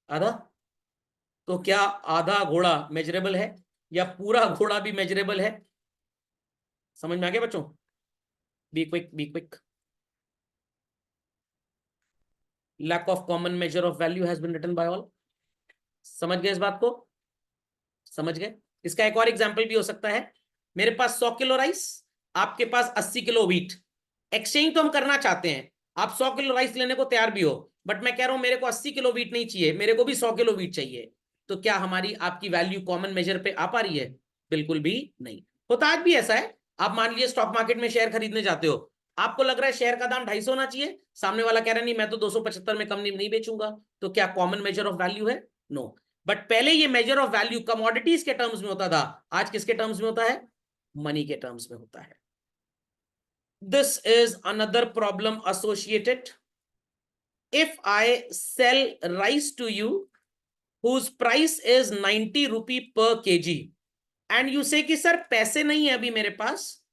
आधा? तो क्या आधा घोड़ा मेजरेबल है या पूरा घोड़ा भी मेजरेबल है? समझ में आ गया बच्चों? Be quick, be quick. Lack of common measure of value has been written by all. समझ गए इस बात को? समझ गए? इसका एक और एग्जांपल भी हो सकता है, मेरे पास 100 किलो राइस, आपके पास 80 किलो व्हीट। एक्सचेंज तो हम करना चाहते हैं, आप 100 किलो राइस लेने को तैयार भी हो, बट मैं कह रहा हूं मेरे को 80 किलो व्हीट नहीं चाहिए, मेरे को भी 100 किलो व्हीट चाहिए। तो क्या हमारी आपकी वैल्यू कॉमन मेजर पे आ पा रही है? बिल्कुल भी नहीं। होता आज भी ऐसा है, आप मान लीजिए स्टॉक मार्केट में शेयर खरीदने जाते हो, आपको लग रहा है शेयर का दाम 250 होना चाहिए, सामने वाला कह रहा है नहीं मैं तो 275 में कम नहीं बेचूंगा। तो क्या कॉमन मेजर ऑफ वैल्यू है? नो। बट पहले ये मेजर ऑफ वैल्यू कमोडिटीज के टर्म्स में होता था, आज किसके टर्म्स में होता है? मनी के टर्म्स में होता है। This is another problem associated. If I sell rice to you whose price is 90 rupee per kg and you say कि सर पैसे नहीं है अभी मेरे पास,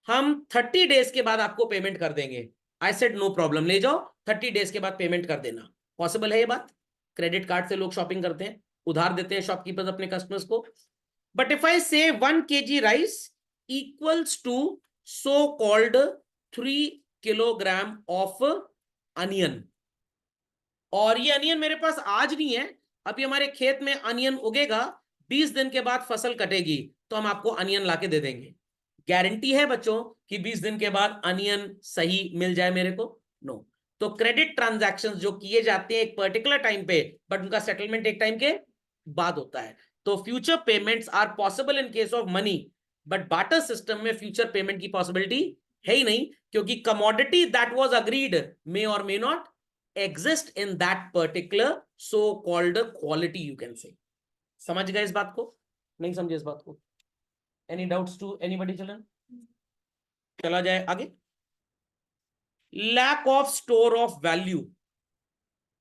हम 30 डेज के बाद आपको पेमेंट कर देंगे। आई सेड नो प्रॉब्लम, ले जाओ 30 डेज के बाद पेमेंट कर देना। पॉसिबल है ये बात? क्रेडिट कार्ड से लोग शॉपिंग करते हैं, उधार देते हैं शॉपकीपर्स अपने कस्टमर्स को। But if I say 1 kg rice equals to so called 3 kilogram of onion, और ये अनियन मेरे पास आज नहीं है, अभी हमारे खेत में अनियन उगेगा, 20 दिन के बाद फसल कटेगी, तो हम आपको अनियन लाके दे देंगे। गारंटी है बच्चों कि 20 दिन के बाद अनियन सही मिल जाए मेरे को? नो। तो क्रेडिट ट्रांजैक्शंस जो किए जाते हैं एक पर्टिकुलर टाइम पे, बट उनका सेटलमेंट एक टाइम के बाद होता है। तो future payments are possible in case of money, but barter system में फ्यूचर पेमेंट की पॉसिबिलिटी है ही नहीं, क्योंकि commodity that was agreed may और may not exist in that particular so called quality you can say। समझ गए इस बात को? नहीं समझे इस बात को? any doubts to anybody children? चला जाए आगे। lack of store of value।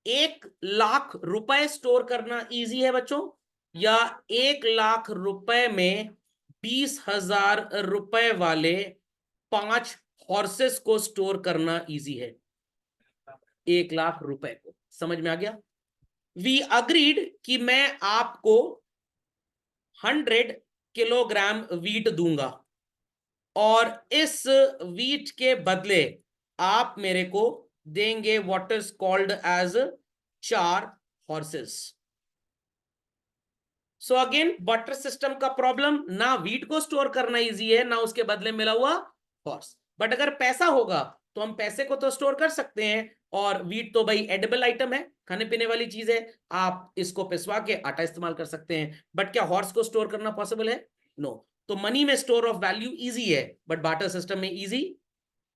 1 lakh रुपए स्टोर करना इजी है बच्चों, या 1 लाख रुपए में 20,000 रुपए वाले 5 हॉर्सेस को स्टोर करना इजी है? 1 लाख रुपए को। समझ में आ गया? वी अग्रीड कि मैं आपको 100 किलोग्राम वीट दूंगा, और इस वीट के बदले आप मेरे को देंगे what is called as 4 horses. So again barter system का प्रॉब्लम, ना वीट को स्टोर करना इजी है, ना उसके बदले मिला हुआ हॉर्स। बट अगर पैसा होगा तो हम पैसे को तो स्टोर कर सकते हैं, और वीट तो भाई एडिबल आइटम है, खाने पीने वाली चीज है, आप इसको पिसवा के आटा इस्तेमाल कर सकते हैं। बट क्या हॉर्स को स्टोर करना पॉसिबल है? नो। तो मनी में स्टोर ऑफ वैल्यू इजी है, बट बार्टर सिस्टम में इजी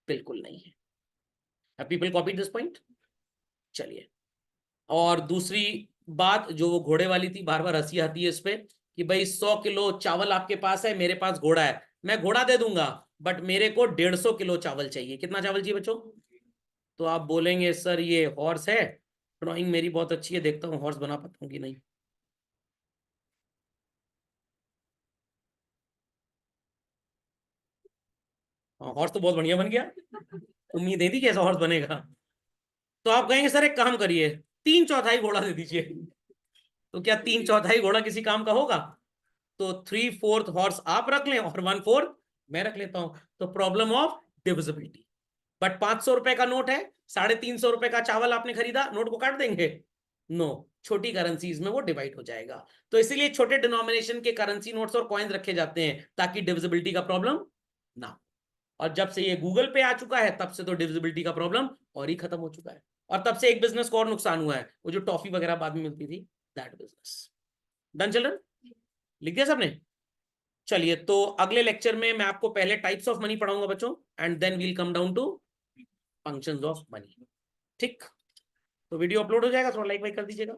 बिल्कुल नहीं है। People copy this point. चलिए, और दूसरी बात जो वो घोड़े वाली थी, बार बार हंसी आती है इस पे, कि भाई 100 किलो चावल आपके पास है, मेरे पास घोड़ा है, मैं घोड़ा दे दूंगा, बट मेरे को 150 किलो चावल चाहिए। कितना चावल चाहिए बच्चों? तो आप बोलेंगे सर ये हॉर्स है, ड्राइंग मेरी बहुत अच्छी है, देखता हूँ हॉर्स बना पाता हूँ कि नहीं। हाँ, हॉर्स तो बहुत बढ़िया बन गया, उम्मीद नहीं थी कि ऐसा हॉर्स बनेगा। तो आप कहेंगे सर एक काम करिए, 3/4 घोड़ा दे दीजिए। तो क्या 3/4 घोड़ा किसी काम का होगा? तो 3/4 हॉर्स आप रख लें और 1/4 मैं रख लेता हूं। तो प्रॉब्लम ऑफ डिविजिबिलिटी। बट 500 रुपए का नोट है, 350 रुपए का चावल आपने खरीदा, नोट को काट देंगे? नो, छोटी करेंसीज में वो डिवाइड हो जाएगा। तो इसीलिए छोटे डिनोमिनेशन के करेंसी नोट्स और कॉइन्स रखे जाते हैं, ताकि डिविजिबिलिटी का प्रॉब्लम ना हो। और जब से ये गूगल पे आ चुका है, तब से तो डिविजिबिलिटी का प्रॉब्लम और ही खत्म हो चुका है। और तब से एक बिजनेस को और नुकसान हुआ है, वो जो टॉफी वगैरह बाद में मिलती थी, दैट बिजनेस। Done children? लिख दिया सबने? चलिए, तो अगले लेक्चर में मैं आपको पहले टाइप्स ऑफ मनी पढ़ाऊंगा बच्चों, and then we'll come down to functions of money. ठीक? तो वीडियो अपलोड हो जाएगा, थोड़ा लाइक वाइक कर दीजिएगा।